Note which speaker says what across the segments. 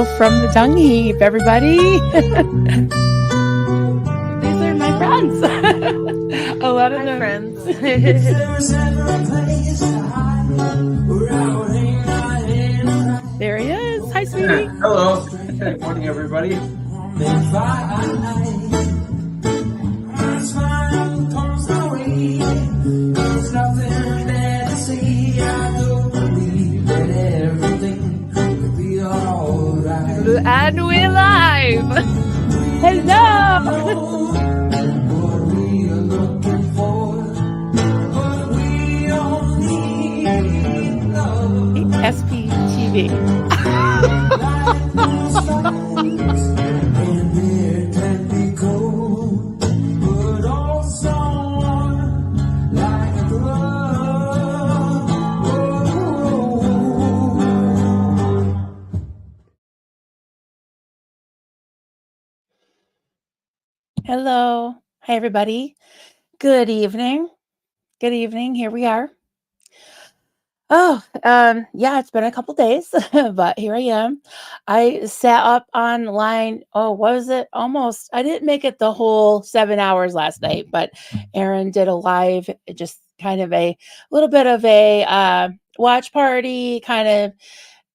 Speaker 1: Hello from the dung heap, everybody. These are my friends. A lot of
Speaker 2: Hi,
Speaker 1: them.
Speaker 2: friends.
Speaker 1: There he is. Hi, sweetie.
Speaker 3: Hello. Good morning, everybody.
Speaker 1: And we're live. Hello. SPTV. Hello. Hi, everybody. Good evening. Good evening. Here we are. Oh, yeah, it's been a couple days, but here I am. I sat up online. Oh, what was it? Almost. I didn't make it the whole 7 hours last night, but Aaron did a live, just kind of a little bit of a watch party, kind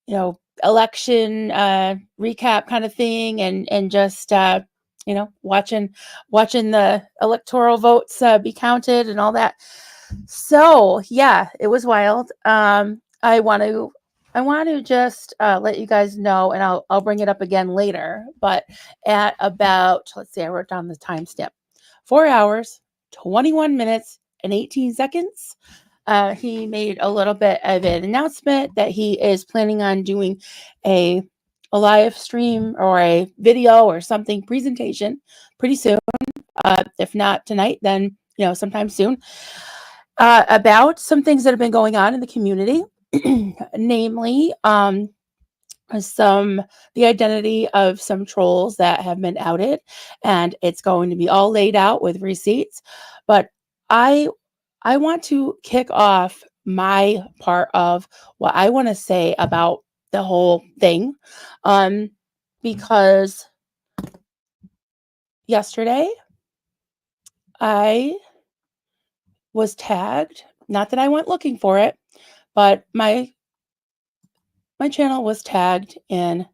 Speaker 1: of, election recap kind of thing, and just watching the electoral votes be counted and all that. So yeah, it was wild. I want to just let you guys know, and I'll bring it up again later. But at about, let's see, I wrote down the timestamp: 4 hours, 21 minutes, and 18 seconds. He made a little bit of an announcement that he is planning on doing a live stream or a video or something presentation pretty soon. If not tonight, then sometime soon. About some things that have been going on in the community, namely the identity of some trolls that have been outed, and it's going to be all laid out with receipts. But I want to kick off my part of what I want to say about the whole thing, because yesterday I was tagged. Not that I went looking for it, but my channel was tagged in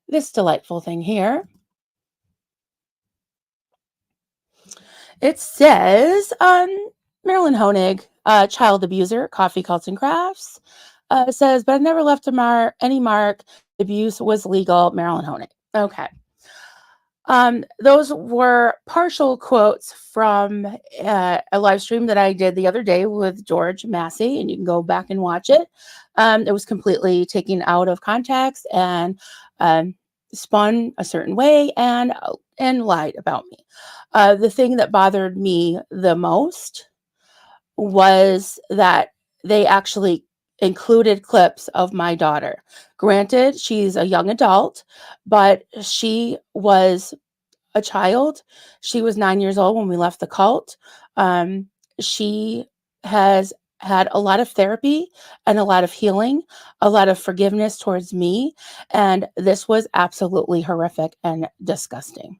Speaker 1: this delightful thing here. It says, Marilyn Honig, child abuser, Coffee Cults and Crafts, says, but I never left any mark. Abuse was legal, Marilyn Honig. Okay. Those were partial quotes from a live stream that I did the other day with George Massey, and you can go back and watch it. It was completely taken out of context and spun a certain way and lied about me. The thing that bothered me the most was that they actually included clips of my daughter. Granted, she's a young adult, but she was a child. She was 9 years old when we left the cult. She has had a lot of therapy and a lot of healing, a lot of forgiveness towards me, and this was absolutely horrific and disgusting.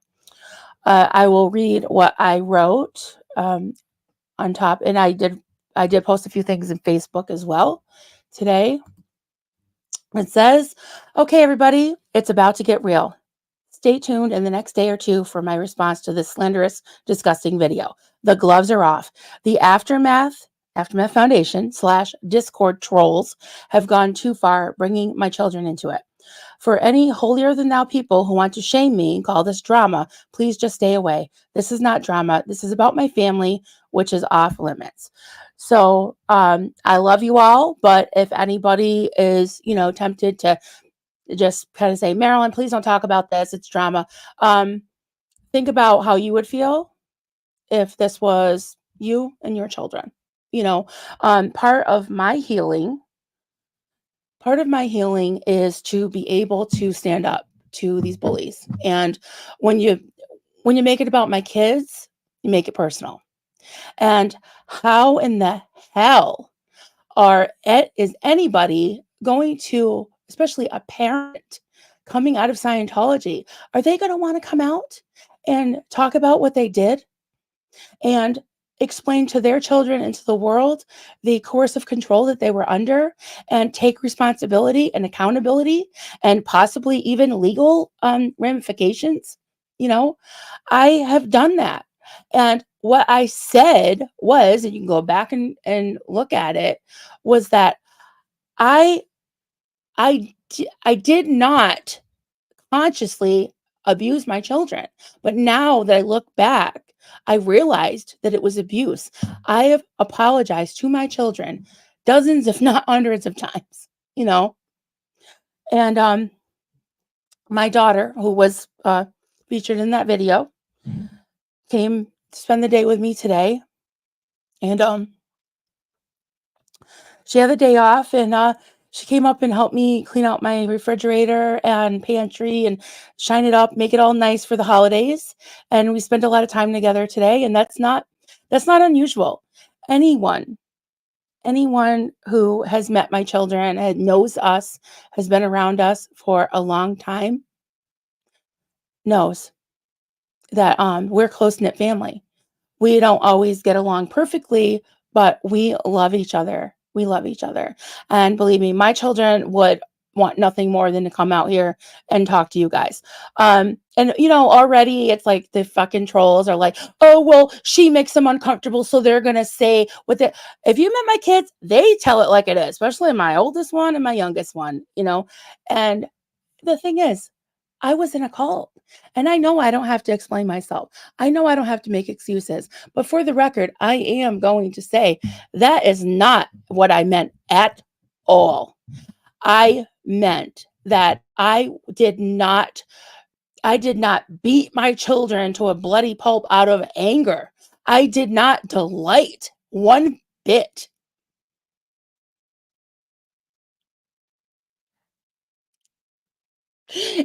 Speaker 1: I will read what I wrote on top, and I did post a few things in Facebook as well today. It says, okay, everybody, it's about to get real. Stay tuned in the next day or two for my response to this slanderous, disgusting video. The gloves are off. The Aftermath Foundation / Discord trolls have gone too far, bringing my children into it. For any holier than thou people who want to shame me and call this drama, please just stay away. This is not drama. This is about my family, which is off limits. So I love you all, but if anybody is, tempted to just kind of say, Marilyn, please don't talk about this, it's drama. Think about how you would feel if this was you and your children. Part of my healing is to be able to stand up to these bullies. And when you make it about my kids, you make it personal. And how in the hell is anybody going to, especially a parent, coming out of Scientology, are they going to want to come out and talk about what they did and explain to their children and to the world the coercive control that they were under and take responsibility and accountability and possibly even legal ramifications? You know, I have done that. And what I said was, and you can go back and look at it, was that I I did not consciously abuse my children. But now that I look back, I realized that it was abuse. I have apologized to my children dozens, if not hundreds of times, you know. And my daughter, who was featured in that video, came to spend the day with me today. And she had the day off, and she came up and helped me clean out my refrigerator and pantry and shine it up, make it all nice for the holidays. And we spent a lot of time together today, and that's not unusual. Anyone, anyone who has met my children and knows us, has been around us for a long time, knows that we're close knit family. We don't always get along perfectly, but we love each other. We love each other. And believe me, my children would want nothing more than to come out here and talk to you guys. And already it's like the fucking trolls are like, oh, well, she makes them uncomfortable. So they're going to say what they, if you met my kids, they tell it like it is, especially my oldest one and my youngest one. And the thing is, I was in a cult, and I know I don't have to explain myself. I know I don't have to make excuses. But for the record, I am going to say that is not what I meant at all. I meant that I did not beat my children to a bloody pulp out of anger. I did not delight one bit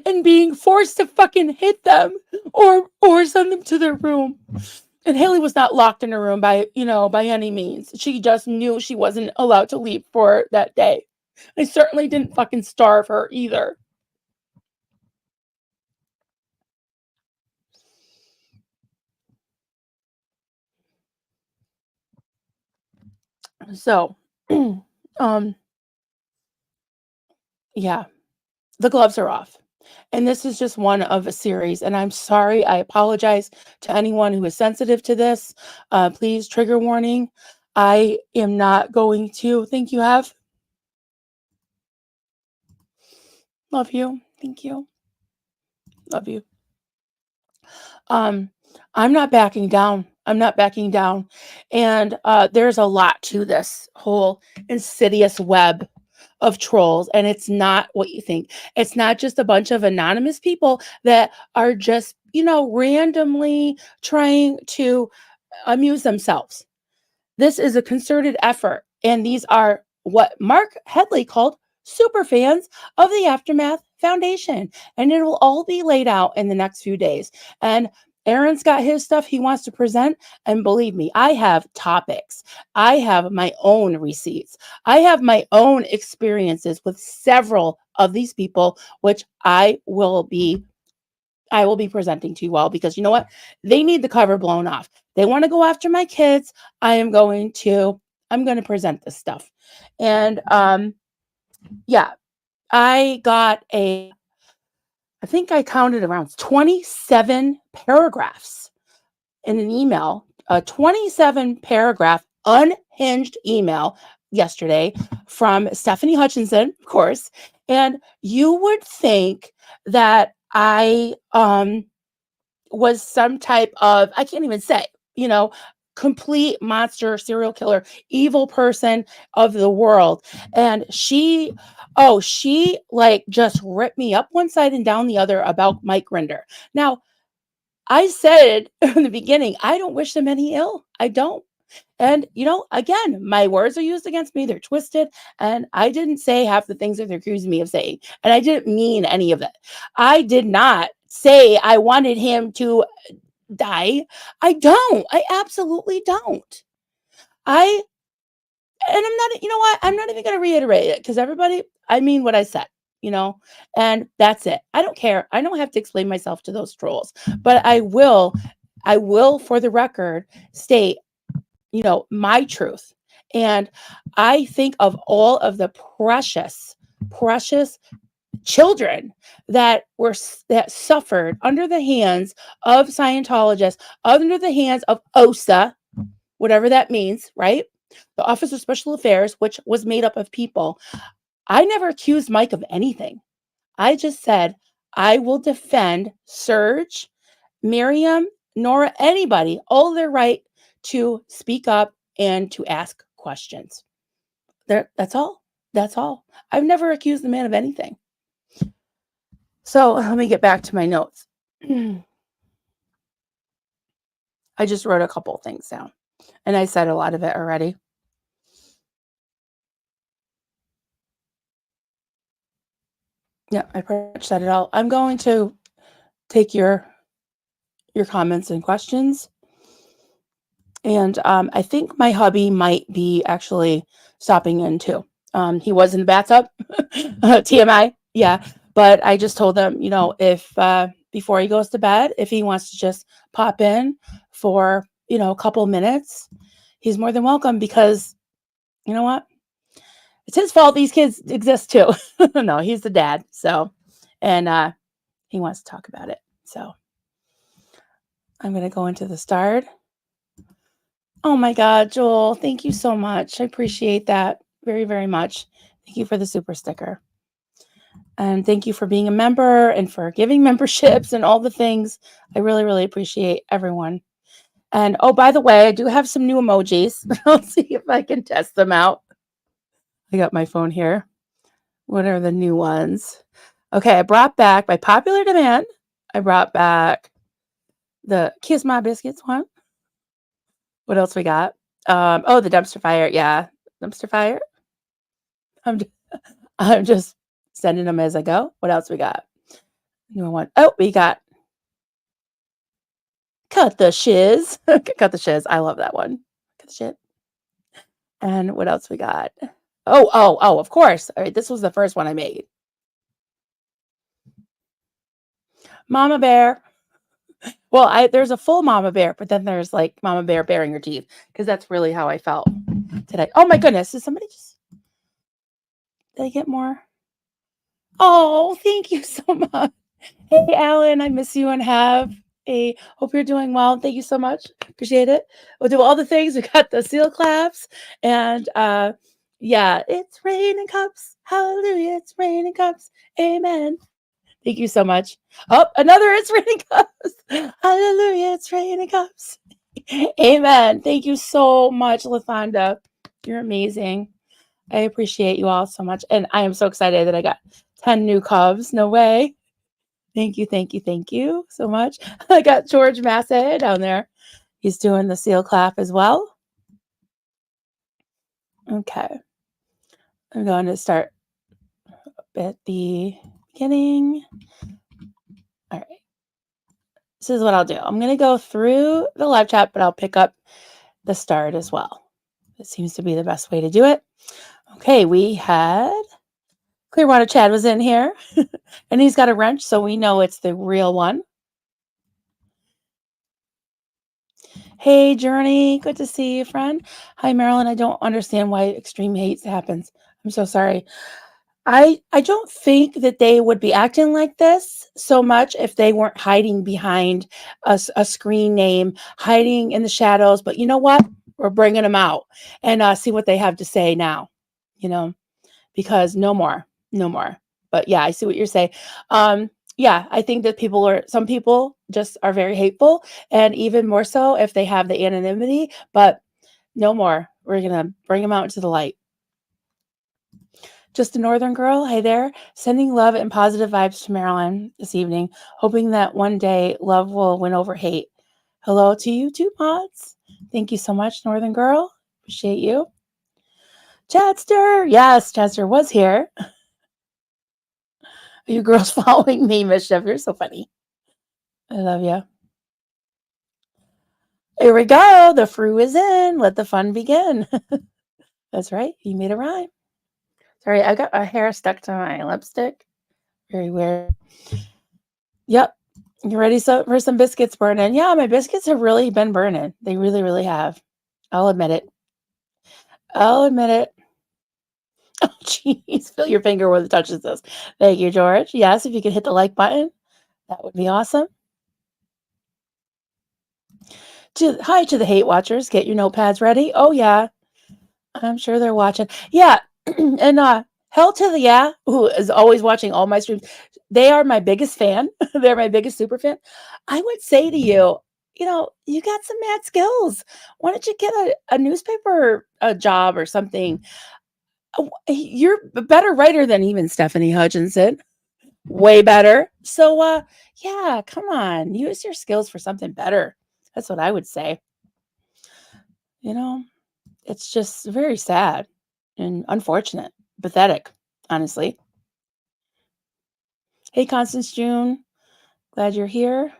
Speaker 1: in being forced to fucking hit them or send them to their room. And Haley was not locked in her room by any means. She just knew she wasn't allowed to leave for that day. I certainly didn't fucking starve her either. So, um, yeah, the gloves are off. And this is just one of a series. And I'm sorry. I apologize to anyone who is sensitive to this. Please, trigger warning. I am not going to think you have. Love you. Thank you. Love you. Um, I'm not backing down. I'm not backing down. And there's a lot to this whole insidious web of trolls. And it's not what you think. It's not just a bunch of anonymous people that are just, randomly trying to amuse themselves. This is a concerted effort. And these are what Mark Headley called super fans of the Aftermath Foundation. And it will all be laid out in the next few days. And Aaron's got his stuff he wants to present. And believe me, I have topics. I have my own receipts. I have my own experiences with several of these people, which I will be presenting to you all, because you know what? They need the cover blown off. They want to go after my kids. I'm going to present this stuff. And yeah, I think I counted around 27 paragraphs in an email, a 27 paragraph unhinged email yesterday from Stephanie Hutchinson, of course. And you would think that I was some type of, I can't even say, complete monster, serial killer, evil person of the world. And she like just ripped me up one side and down the other about Mike Rinder. Now, I said in the beginning, I don't wish them any ill. I don't. And, again, my words are used against me. They're twisted. And I didn't say half the things that they're accusing me of saying. And I didn't mean any of it. I did not say I wanted him to die. I don't. I absolutely don't. And I'm not, you know what? I'm not even going to reiterate it, because everybody, I mean what I said. and that's it. I don't care. I don't have to explain myself to those trolls, but I will for the record state, my truth. And I think of all of the precious children that suffered under the hands of Scientologists, under the hands of OSA, whatever that means, right? The Office of Special Affairs, which was made up of people. I never accused Mike of anything. I just said, I will defend Serge, Miriam, Nora, anybody, all their right to speak up and to ask questions. That's all. That's all. I've never accused the man of anything. So let me get back to my notes. I just wrote a couple things down, and I said a lot of it already. Yeah, I pretty much said it all. I'm going to take your comments and questions. And I think my hubby might be actually stopping in too. He was in the bathtub, TMI. Yeah. But I just told him, if before he goes to bed, if he wants to just pop in for, a couple minutes, he's more than welcome, because you know what? It's his fault these kids exist too. No, he's the dad. So, and he wants to talk about it. So I'm going to go into the start. Oh my God, Joel, thank you so much. I appreciate that very, very much. Thank you for the super sticker. And thank you for being a member and for giving memberships and all the things. I really, really appreciate everyone. And oh, by the way, I do have some new emojis. I'll see if I can test them out. I got my phone here. What are the new ones? Okay, I brought back, by popular demand, I brought back the Kiss My Biscuits one. What else we got? Oh, the dumpster fire. Yeah, dumpster fire. I'm just sending them as I go. What else we got? New one. Oh, we got cut the shiz. Cut the shiz. I love that one. Cut the shit. And what else we got? Oh, of course. All right, this was the first one I made. Mama bear. Well, there's a full mama bear, but then there's like mama bear baring her teeth, because that's really how I felt today. Oh my goodness. Did I get more? Oh, thank you so much. Hey, Alan, I miss you, and hope you're doing well. Thank you so much. Appreciate it. We'll do all the things. We got the seal claps, and yeah, it's raining cups. Hallelujah, it's raining cups. Amen. Thank you so much. Oh, another it's raining cups. Hallelujah, it's raining cups. Amen. Thank you so much, Lathonda. You're amazing. I appreciate you all so much. And I am so excited that I got 10 new Cubs. No way. Thank you so much. I got George Massey down there. He's doing the seal clap as well. Okay. I'm going to start at the beginning. All right. This is what I'll do. I'm going to go through the live chat, but I'll pick up the start as well. It seems to be the best way to do it. Okay, we had Clearwater Chad was in here, and he's got a wrench, so we know it's the real one. Hey, Journey, good to see you, friend. Hi, Marilyn. I don't understand why extreme hate happens. I'm so sorry. I don't think that they would be acting like this so much if they weren't hiding behind a screen name, hiding in the shadows. But you know what? We're bringing them out and see what they have to say now, because no more. But yeah, I see what you're saying. Yeah, I think that some people just are very hateful, and even more so if they have the anonymity, but no more. We're going to bring them out into the light. Just a Northern girl. Hey there. Sending love and positive vibes to Marilyn this evening, hoping that one day love will win over hate. Hello to you too, mods. Thank you so much, Northern girl. Appreciate you. Chadster. Yes, Chadster was here. You girls following me, Mischief. You're so funny. I love you. Here we go. The fruit is in. Let the fun begin. That's right. You made a rhyme. Sorry, I got a hair stuck to my lipstick. Very weird. Yep. You ready for some biscuits burning? Yeah, my biscuits have really been burning. They really, really have. I'll admit it. I'll admit it. Oh, jeez. Feel your finger when it touches this. Thank you, George. Yes, if you could hit the like button, that would be awesome. Hi to the hate watchers. Get your notepads ready. Oh, yeah. I'm sure they're watching. Yeah. And hell to the yeah, who is always watching all my streams. They are my biggest fan. They're my biggest super fan. I would say to you, you got some mad skills. Why don't you get a newspaper job or something? You're a better writer than even Stephanie Hutchinson. Way better. So yeah, come on. Use your skills for something better. That's what I would say. It's just very sad and unfortunate, pathetic, honestly. Hey, Constance June, glad you're here.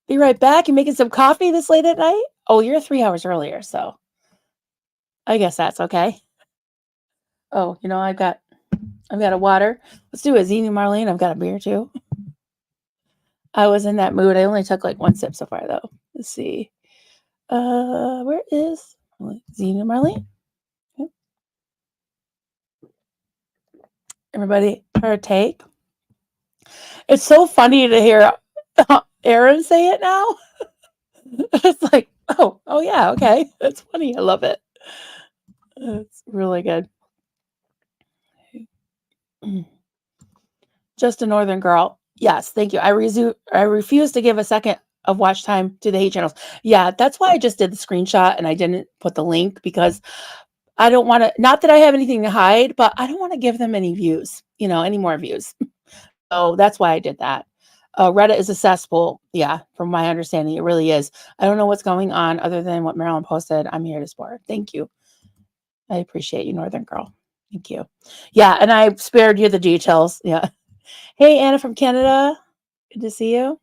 Speaker 1: Be right back. You making some coffee this late at night? Oh, you're 3 hours earlier, so I guess that's okay. Oh, I've got a water. Let's do a Zini Marlene. I've got a beer too. I was in that mood. I only took like one sip so far though. Let's see. Where is Zini Marlene? Yep. Everybody partake. It's so funny to hear Aaron say it now. It's like, oh yeah, okay. That's funny. I love it. It's really good. Just a northern girl. Yes, thank you. I refuse to give a second of watch time to the hate channels. Yeah, that's why I just did the screenshot and I didn't put the link, because I don't want to, not that I have anything to hide, but I don't want to give them any views, any more views. So that's why I did that. Reddit is a cesspool. Yeah, from my understanding, it really is. I don't know what's going on other than what Marilyn posted. I'm here to support. Thank you. I appreciate you, Northern Girl. Thank you. Yeah, and I spared you the details. Yeah. Hey, Anna from Canada. Good to see you.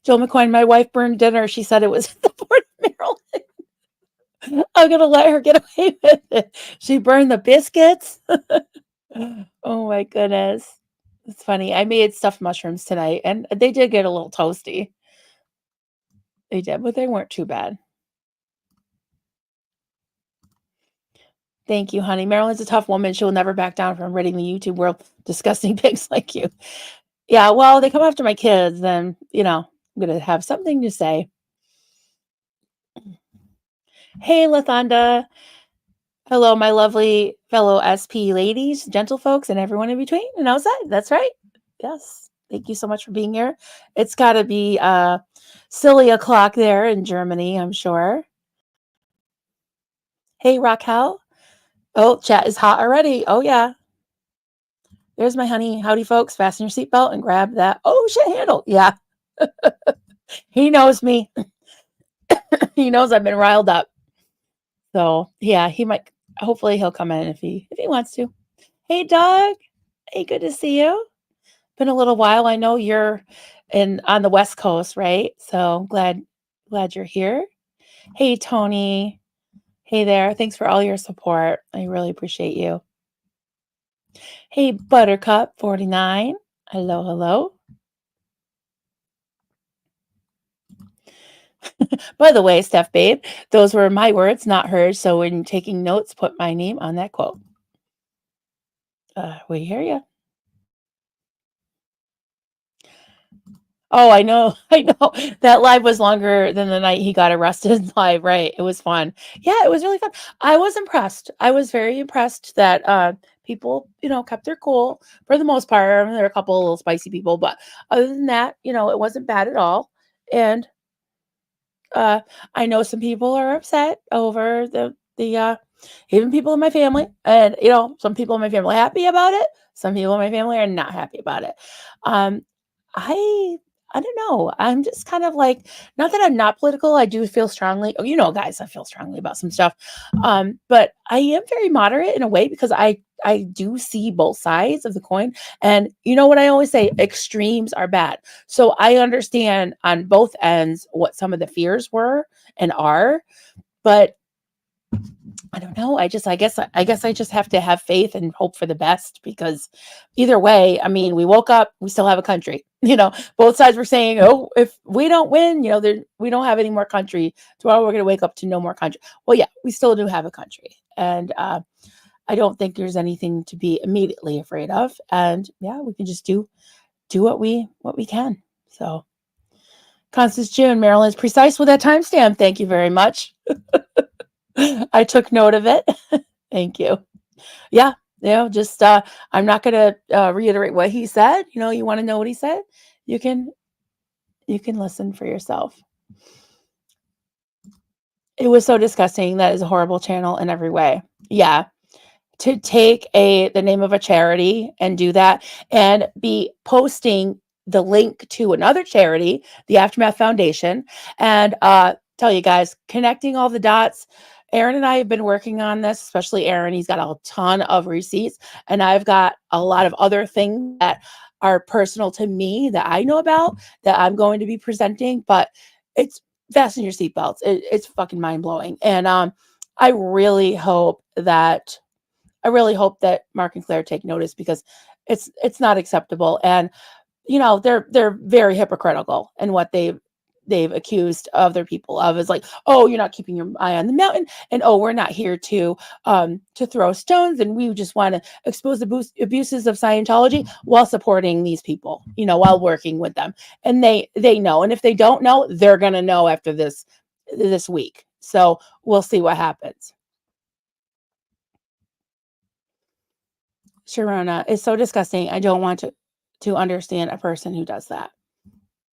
Speaker 1: Jill McCoy, my wife burned dinner. She said it was the Port of Maryland. I'm going to let her get away with it. She burned the biscuits. Oh, my goodness. It's funny. I made stuffed mushrooms tonight, and they did get a little toasty. They did, but they weren't too bad. Thank you, honey. Marilyn's a tough woman. She will never back down from ridding the YouTube world disgusting pigs like you. Yeah, well, they come after my kids, then, I'm going to have something to say. Hey, Lathonda. Hello, my lovely fellow SP ladies, gentle folks, and everyone in between and outside. That's right. Yes. Thank you so much for being here. It's got to be silly o'clock there in Germany, I'm sure. Hey, Raquel. Oh, chat is hot already. Oh, yeah. There's my honey. Howdy, folks. Fasten your seatbelt and grab that. Oh, shit handle. Yeah. He knows me. He knows I've been riled up. So, yeah, he might. Hopefully, he'll come in if he wants to. Hey, Doug. Hey, good to see you. Been a little while. I know you're on the West Coast, right? So glad you're here. Hey, Tony. Hey there. Thanks for all your support. I really appreciate you. Hey, Buttercup 49. Hello, hello. By the way, Steph Babe, those were my words, not hers. So when taking notes, put my name on that quote. We hear you. Oh, I know. That live was longer than the night he got arrested live, right? It was fun. Yeah, it was really fun. I was impressed. I was very impressed that people, kept their cool for the most part. I mean, there were a couple of little spicy people, but other than that, it wasn't bad at all. And I know some people are upset over the even people in my family, and some people in my family are happy about it. Some people in my family are not happy about it. I don't know. I'm just kind of like, not that I'm not political. I do feel strongly. Oh, guys, I feel strongly about some stuff. But I am very moderate in a way, because I do see both sides of the coin. And you know what I always say, extremes are bad. So I understand on both ends what some of the fears were and are, but I don't know. I guess I just have to have faith and hope for the best because either way, I mean, we woke up, we still have a country. Both sides were saying, "Oh, if we don't win, we don't have any more country. Tomorrow we're going to wake up to no more country." Well, yeah, we still do have a country, and I don't think there's anything to be immediately afraid of. And yeah, we can just do what we can. So, Constance June, Maryland's precise with that timestamp. Thank you very much. I took note of it. Thank you. Yeah, just I'm not going to reiterate what he said. You want to know what he said? You can you can listen for yourself. It was so disgusting. That is a horrible channel in every way. Yeah. To take the name of a charity and do that and be posting the link to another charity, the Aftermath Foundation, and tell you guys, connecting all the dots. Aaron and I have been working on this, especially Aaron. He's got a ton of receipts, and I've got a lot of other things that are personal to me that I know about that I'm going to be presenting. But it's fasten your seatbelts. It's fucking mind blowing, and I really hope that Mark and Claire take notice because it's not acceptable. And they're very hypocritical in what they've accused other people of. Is like, oh, you're not keeping your eye on the mountain, and oh, we're not here to throw stones, and we just want to expose the abuses of Scientology while supporting these people, while working with them. And they know, and if they don't know, they're gonna know after this week. So we'll see what happens. Sharona, is so disgusting. I don't want to understand a person who does that.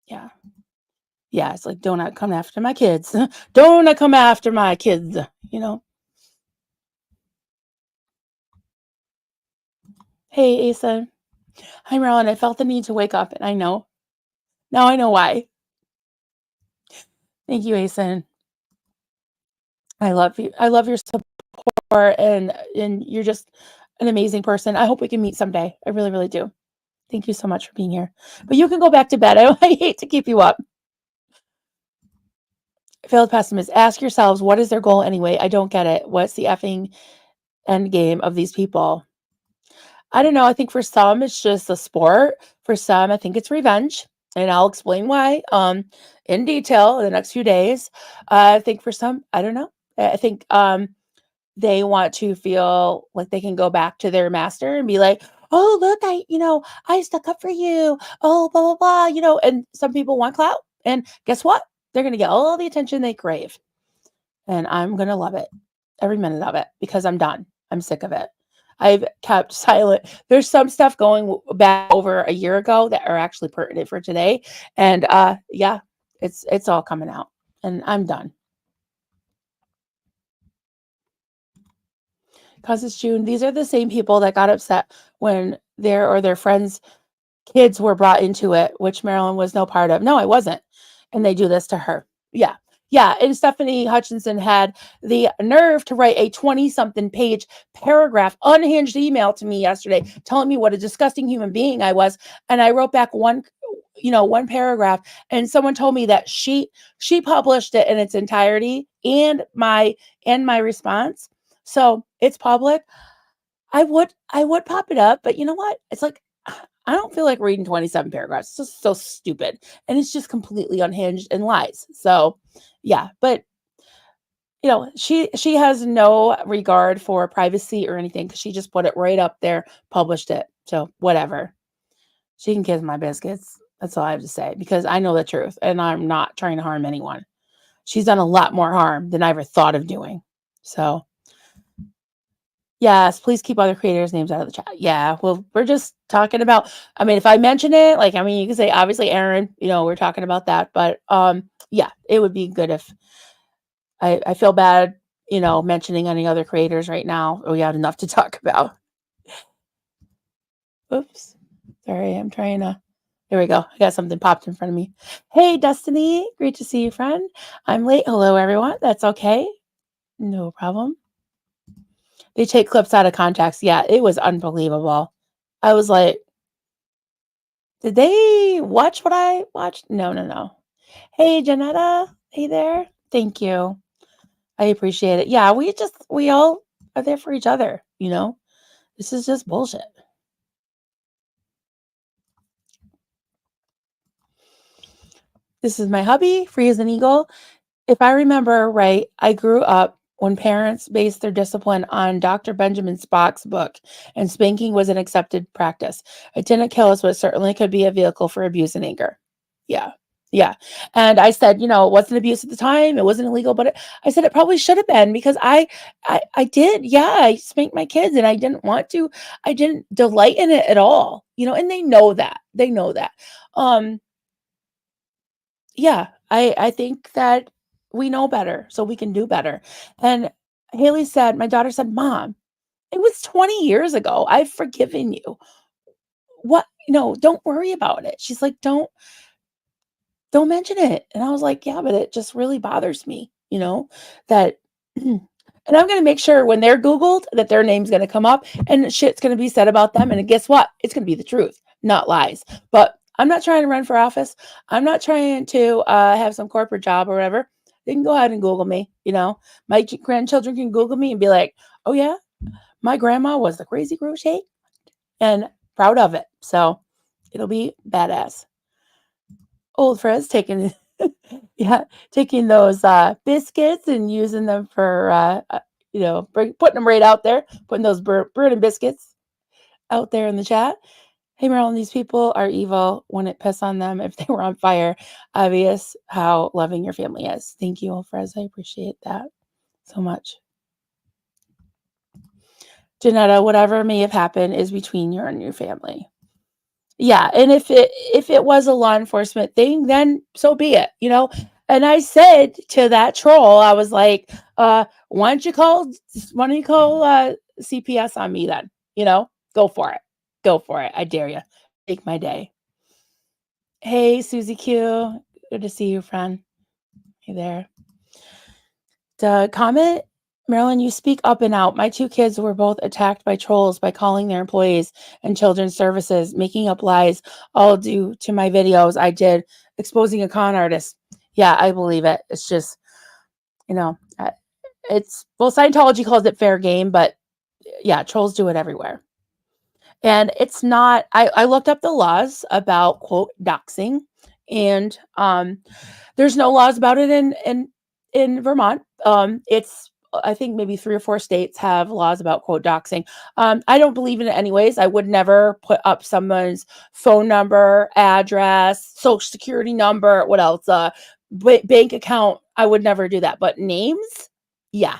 Speaker 1: Yeah. Yeah, it's like, "Do not come after my kids. Do not come after my kids," you know? "Hey, Asa. Hi, Marilyn. I felt the need to wake up, and I know. Now I know why. Thank you, Asen. I love you. I love your support, and you're just an amazing person. I hope we can meet someday. I really, really do. Thank you so much for being here. But you can go back to bed. I hate to keep you up. Failed pessimist. Ask yourselves, what is their goal anyway? I don't get it. What's the effing end game of these people? I don't know. I think for some it's just a sport. For some, I think it's revenge. And I'll explain why in detail in the next few days. I think for some, I don't know. I think they want to feel like they can go back to their master and be like, oh, look, I stuck up for you. Oh, blah, blah, blah, and some people want clout. And guess what? They're going to get all the attention they crave. And I'm going to love it, every minute of it, because I'm done. I'm sick of it. I've kept silent. There's some stuff going back over a year ago that are actually pertinent for today. And yeah, it's all coming out. And I'm done. Because it's June. These are the same people that got upset when their friends' kids were brought into it, which Marilyn was no part of. No, I wasn't. And they do this to her. Yeah. Yeah. And Stephanie Hutchinson had the nerve to write a 20-something page paragraph, unhinged email to me yesterday, telling me what a disgusting human being I was. And I wrote back one paragraph, and someone told me that she published it in its entirety and my response. So it's public. I would pop it up, but you know what? It's like, I don't feel like reading 27 paragraphs. It's just so stupid. And it's just completely unhinged and lies. So yeah, but she has no regard for privacy or anything because she just put it right up there, published it. So whatever. She can kiss my biscuits. That's all I have to say because I know the truth and I'm not trying to harm anyone. She's done a lot more harm than I ever thought of doing. So yes, please keep other creators' names out of the chat. Yeah, well, we're just talking about, I mean, if I mention it, you can say obviously Aaron, we're talking about that, but yeah, it would be good if I feel bad, mentioning any other creators right now. We have enough to talk about. Oops. Sorry, I'm trying to. There we go. I got something popped in front of me. Hey, Destiny. Great to see you, friend. I'm late. Hello, everyone. That's okay. No problem. They take clips out of context. Yeah, it was unbelievable. I was like, did they watch what I watched? No. Hey, Janetta. Hey there. Thank you. I appreciate it. Yeah, we all are there for each other, you know? This is just bullshit. This is my hubby, free as an eagle. If I remember right, I grew up when parents based their discipline on Dr. Benjamin Spock's book, and spanking was an accepted practice. It didn't kill us, but it certainly could be a vehicle for abuse and anger. Yeah. Yeah. And I said, it wasn't abuse at the time. It wasn't illegal, but I said it probably should have been because I did. Yeah. I spanked my kids and I didn't want to. I didn't delight in it at all, and they know that. They know that. Um, yeah, I think that we know better, so we can do better. And my daughter said, "Mom, it was 20 years ago. I've forgiven you. What, don't worry about it." She's like, "Don't mention it." And I was like, "Yeah, but it just really bothers me, that and I'm going to make sure when they're Googled that their name's going to come up and shit's going to be said about them. And guess what? It's going to be the truth, not lies. But I'm not trying to run for office. I'm not trying to have some corporate job or whatever. They can go ahead and Google me. My grandchildren can Google me and be like, oh, yeah, my grandma was the crazy crochet and proud of it. So it'll be badass. Old Fred's taking taking those biscuits and using them for putting them right out there, putting those bread and biscuits out there in the chat. Hey Marilyn, these people are evil. Wouldn't piss on them if they were on fire. Obvious how loving your family is. Thank you, Old Frez. I appreciate that so much. Janetta, whatever may have happened is between you and your family. Yeah, and if it was a law enforcement thing, then so be it, And I said to that troll, I was like, why don't you call CPS on me then? Go for it. Go for it. I dare you. Make my day. Hey, Susie Q. Good to see you, friend. Hey there. The comment, Marilyn, you speak up and out. My 2 kids were both attacked by trolls by calling their employees and children's services, making up lies, all due to my videos I did exposing a con artist. Yeah, I believe it. It's just, Scientology calls it fair game, but yeah, trolls do it everywhere. And it's not, I looked up the laws about, quote, doxing, and there's no laws about it in Vermont. It's, I think maybe 3 or 4 states have laws about, quote, doxing. I don't believe in it anyways. I would never put up someone's phone number, address, social security number, what else? Bank account. I would never do that. But names, yeah.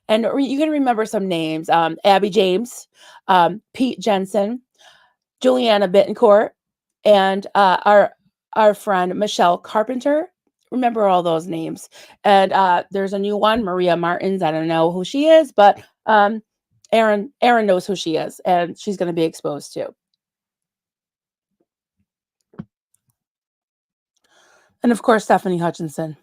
Speaker 1: And you can remember some names: Abby James, Pete Jensen, Juliana Bittencourt, and our friend Michelle Carpenter. Remember all those names. And there's a new one, Maria Martins. I don't know who she is, but Aaron knows who she is, and she's going to be exposed too. And of course, Stephanie Hutchinson.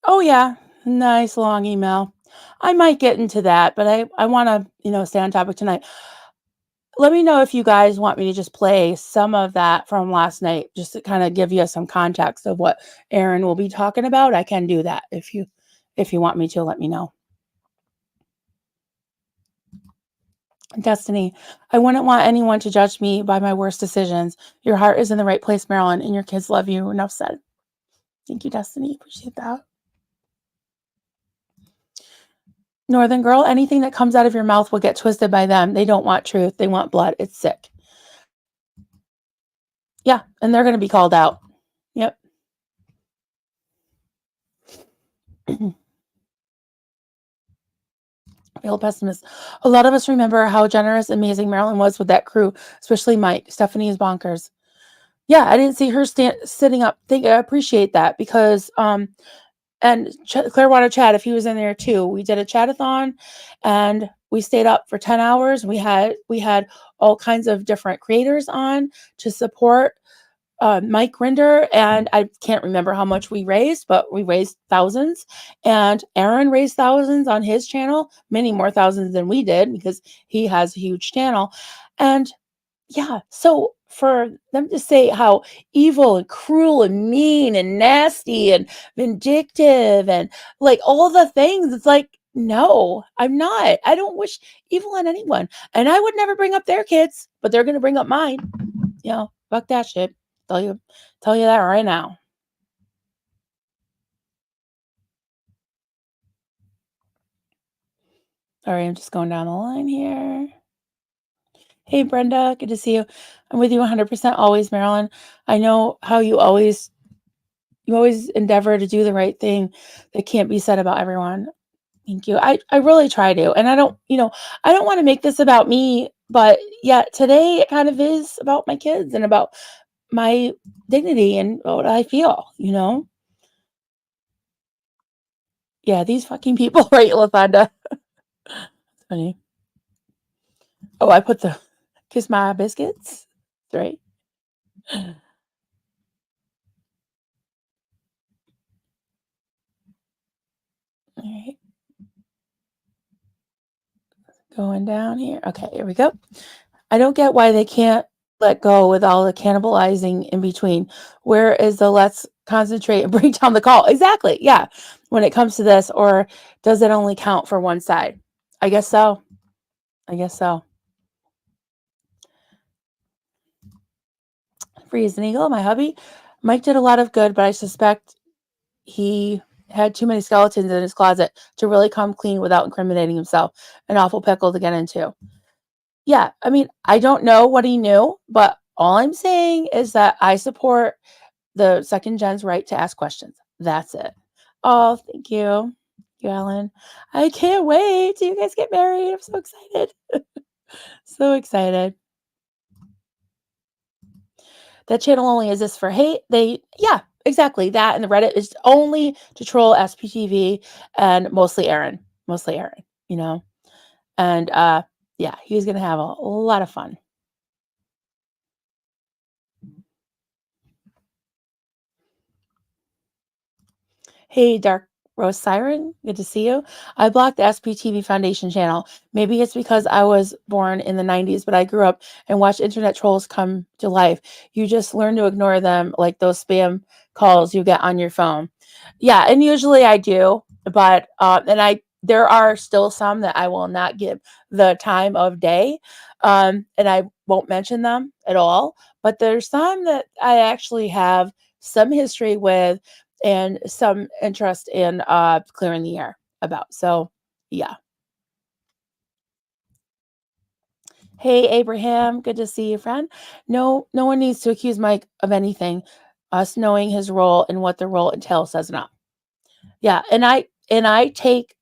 Speaker 1: Oh yeah, nice long email. I might get into that, but I want to stay on topic tonight. Let me know if you guys want me to just play some of that from last night, just to kind of give you some context of what Aaron will be talking about. I can do that if you want me to. Let me know. Destiny, I wouldn't want anyone to judge me by my worst decisions. Your heart is in the right place, Marilyn, and your kids love you. Enough said. Thank you, Destiny. Appreciate that. Northern Girl, anything that comes out of your mouth will get twisted by them. They don't want truth. They want blood. It's sick. Yeah, and they're going to be called out. Yep. Real pessimist. A lot of us remember how generous, amazing Marilyn was with that crew, especially Mike. Stephanie is bonkers. Yeah, I didn't see her sitting up. I appreciate that because and Clearwater Chat, if he was in there too, we did a chatathon and we stayed up for 10 hours. We had all kinds of different creators on to support Mike Rinder, and I can't remember how much we raised, but we raised thousands, and Aaron raised thousands on his channel, many more thousands than we did because he has a huge channel. And yeah, so for them to say how evil and cruel and mean and nasty and vindictive and like all the things. It's like, no, I'm not. I don't wish evil on anyone. And I would never bring up their kids, but they're gonna bring up mine. Fuck that shit. Tell you that right now. Sorry, I'm just going down the line here. Hey Brenda, good to see you. I'm with you 100% always, Marilyn. I know how you always endeavor to do the right thing that can't be said about everyone. Thank you. I really try to. And I don't want to make this about me, but yeah, today it kind of is about my kids and about my dignity and what I feel. Yeah, these fucking people, right, Lathanda? Funny. Oh, I put the kiss my biscuits, right? All right. Going down here. Okay, here we go. I don't get why they can't let go with all the cannibalizing in between. Where is the let's concentrate and bring down the call? Exactly. Yeah. When it comes to this, or does it only count for one side? I guess so. I guess so. Free as an eagle, my hubby. Mike did a lot of good, but I suspect he had too many skeletons in his closet to really come clean without incriminating himself. An awful pickle to get into. Yeah, I mean, I don't know what he knew, but all I'm saying is that I support the second gen's right to ask questions. That's it. Oh, thank you. You, Alan. I can't wait till you guys get married. I'm so excited. So excited. That channel only exists for hate. Yeah, exactly. That and the Reddit is only to troll SPTV and mostly Aaron. Mostly Aaron. And yeah, he's gonna have a lot of fun. Hey, Dark Rose Siren, good to see you. I blocked the SPTV Foundation channel. Maybe it's because I was born in the 90s, but I grew up and watched internet trolls come to life. You just learn to ignore them like those spam calls you get on your phone. Yeah, and usually I do, but there are still some that I will not give the time of day, and I won't mention them at all. But there's some that I actually have some history with and some interest in clearing the air about. So, yeah. Hey, Abraham, good to see you, friend. No one needs to accuse Mike of anything. Us knowing his role and what the role entails says enough. Yeah, and I take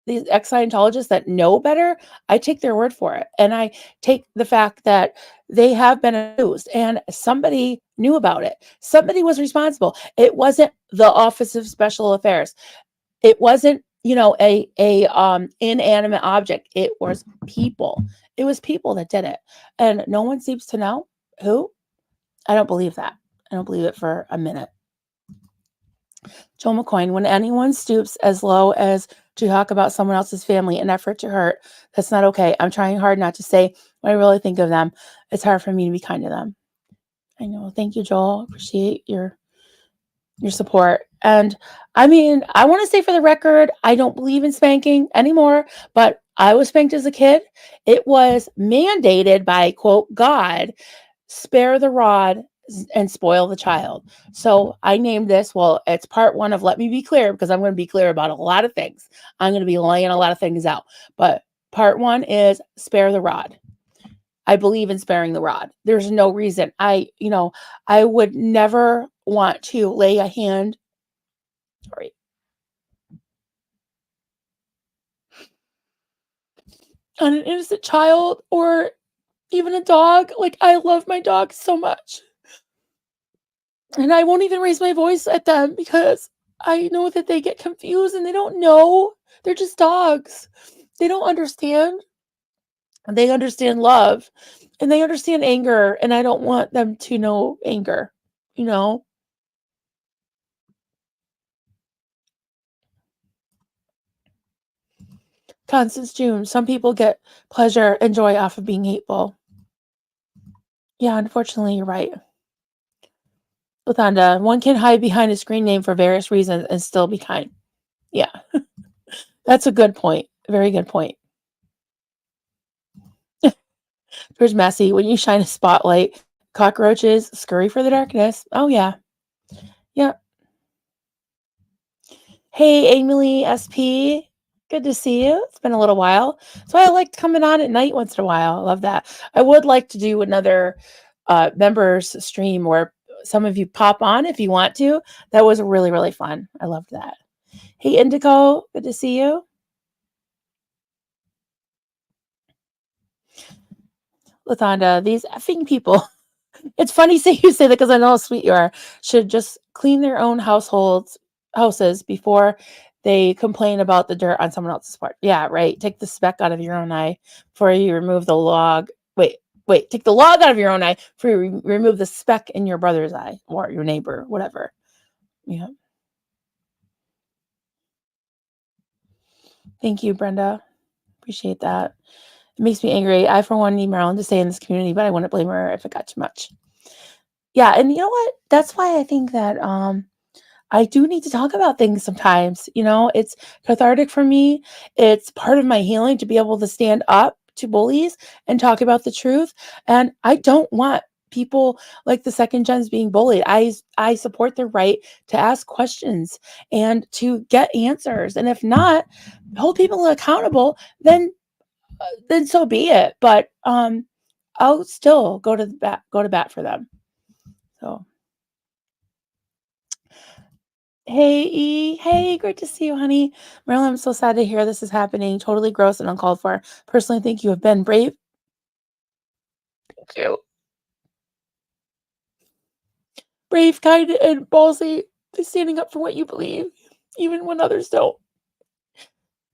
Speaker 1: these ex-Scientologists that know better, I take their word for it. And I take the fact that they have been abused and somebody knew about it. Somebody was responsible. It wasn't the Office of Special Affairs. It wasn't, a inanimate object. It was people. It was people that did it. And no one seems to know who. I don't believe that. I don't believe it for a minute. Joel McCoy, when anyone stoops as low as to talk about someone else's family in effort to hurt, that's not okay. I'm trying hard not to say what I really think of them. It's hard for me to be kind to them. I know. Thank you, Joel. Appreciate your support. And I mean, I want to say for the record, I don't believe in spanking anymore, but I was spanked as a kid. It was mandated by, quote, God, spare the rod and spoil the child. So I named this, well, it's part one of Let Me Be Clear, because I'm going to be clear about a lot of things. I'm going to be laying a lot of things out. But part one is spare the rod. I believe in sparing the rod. There's no reason. I would never want to lay a hand, sorry, on an innocent child or even a dog. Like, I love my dogs so much. And I won't even raise my voice at them because I know that they get confused and they don't know. They're just dogs. They don't understand. They understand love and they understand anger. And I don't want them to know anger, you know? Constance June, some people get pleasure and joy off of being hateful. Yeah, unfortunately, you're right. Lathanda, one can hide behind a screen name for various reasons and still be kind. Yeah, that's a good point. Very good point. There's Massey. When you shine a spotlight, cockroaches scurry for the darkness. Oh, yeah. Yep. Hey, Emily SP. Good to see you. It's been a little while. So I like coming on at night once in a while. I love that. I would like to do another members stream where some of you pop on if you want to. That was really, really fun. I loved that. Hey, Indigo. Good to see you. Lathanda, these effing people. It's funny you say that because I know how sweet you are. Should just clean their own houses before they complain about the dirt on someone else's part. Yeah, right. Take the speck out of your own eye before you remove the log. Wait. Take the log out of your own eye before you remove the speck in your brother's eye or your neighbor, whatever. Yeah. Thank you, Brenda. Appreciate that. It makes me angry. I, for one, need Marilyn to stay in this community, but I wouldn't blame her if it got too much. Yeah, and you know what? That's why I think that I do need to talk about things sometimes. It's cathartic for me. It's part of my healing to be able to stand up to bullies and talk about the truth. And I don't want people like the second gens being bullied. I support their right to ask questions and to get answers. And if not, hold people accountable, then so be it. But I'll still go to bat for them. So hey, E. Hey, great to see you, honey. Marilyn, I'm so sad to hear this is happening. Totally gross and uncalled for. Personally, think you have been brave. Thank you. Brave, kind, and ballsy, standing up for what you believe, even when others don't.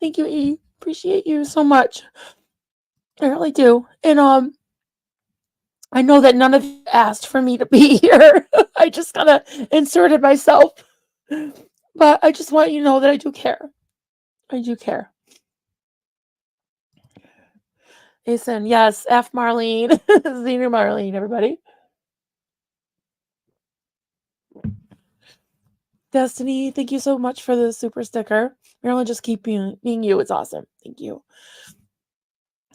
Speaker 1: Thank you, E. Appreciate you so much. I really do. And I know that none of you asked for me to be here. I just kind of inserted myself. But I just want you to know that I do care. I do care. Jason, yes, F Marlene. Xena Marlene, everybody. Destiny, thank you so much for the super sticker. Marilyn, just keep being you. It's awesome. Thank you.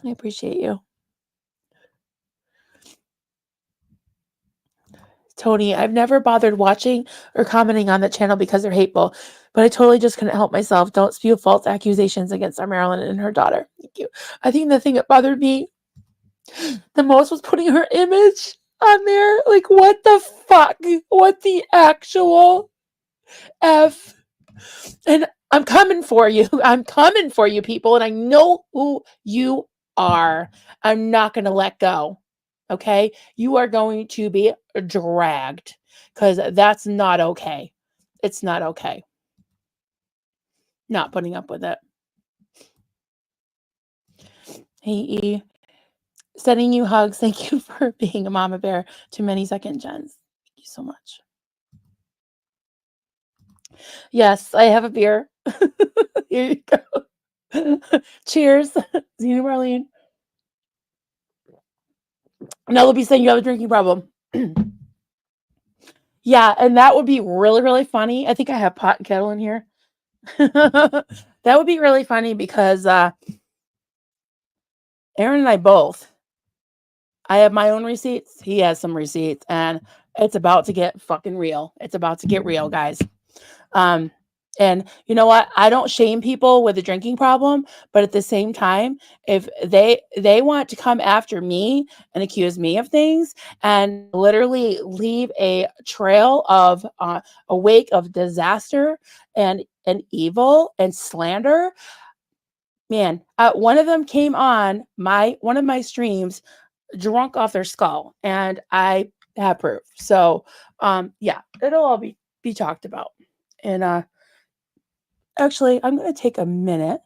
Speaker 1: I appreciate you. Tony, I've never bothered watching or commenting on the channel because they're hateful, but I totally just couldn't help myself. Don't spew false accusations against our Marilyn and her daughter. Thank you. I think the thing that bothered me the most was putting her image on there. Like, what the fuck? What the actual F? And I'm coming for you. I'm coming for you, people. And I know who you are. I'm not going to let go. Okay? You are going to be dragged because that's not okay. It's not okay. Not putting up with it. Hey, E. Sending you hugs. Thank you for being a mama bear to many second gens. Thank you so much. Yes, I have a beer. Here you go. Cheers, Xena Marlene. Now they'll be saying you have a drinking problem. Yeah, and that would be really, really funny. I think I have pot and kettle in here. That would be really funny because Aaron and I both. I have my own receipts. He has some receipts, and it's about to get fucking real. It's about to get real, guys. And you know what? I don't shame people with a drinking problem, but at the same time, if they want to come after me and accuse me of things and literally leave a trail of a wake of disaster and evil and slander, man, one of them came on one of my streams drunk off their skull, and I have proof. So yeah, it'll all be talked about. And actually, I'm going to take a minute.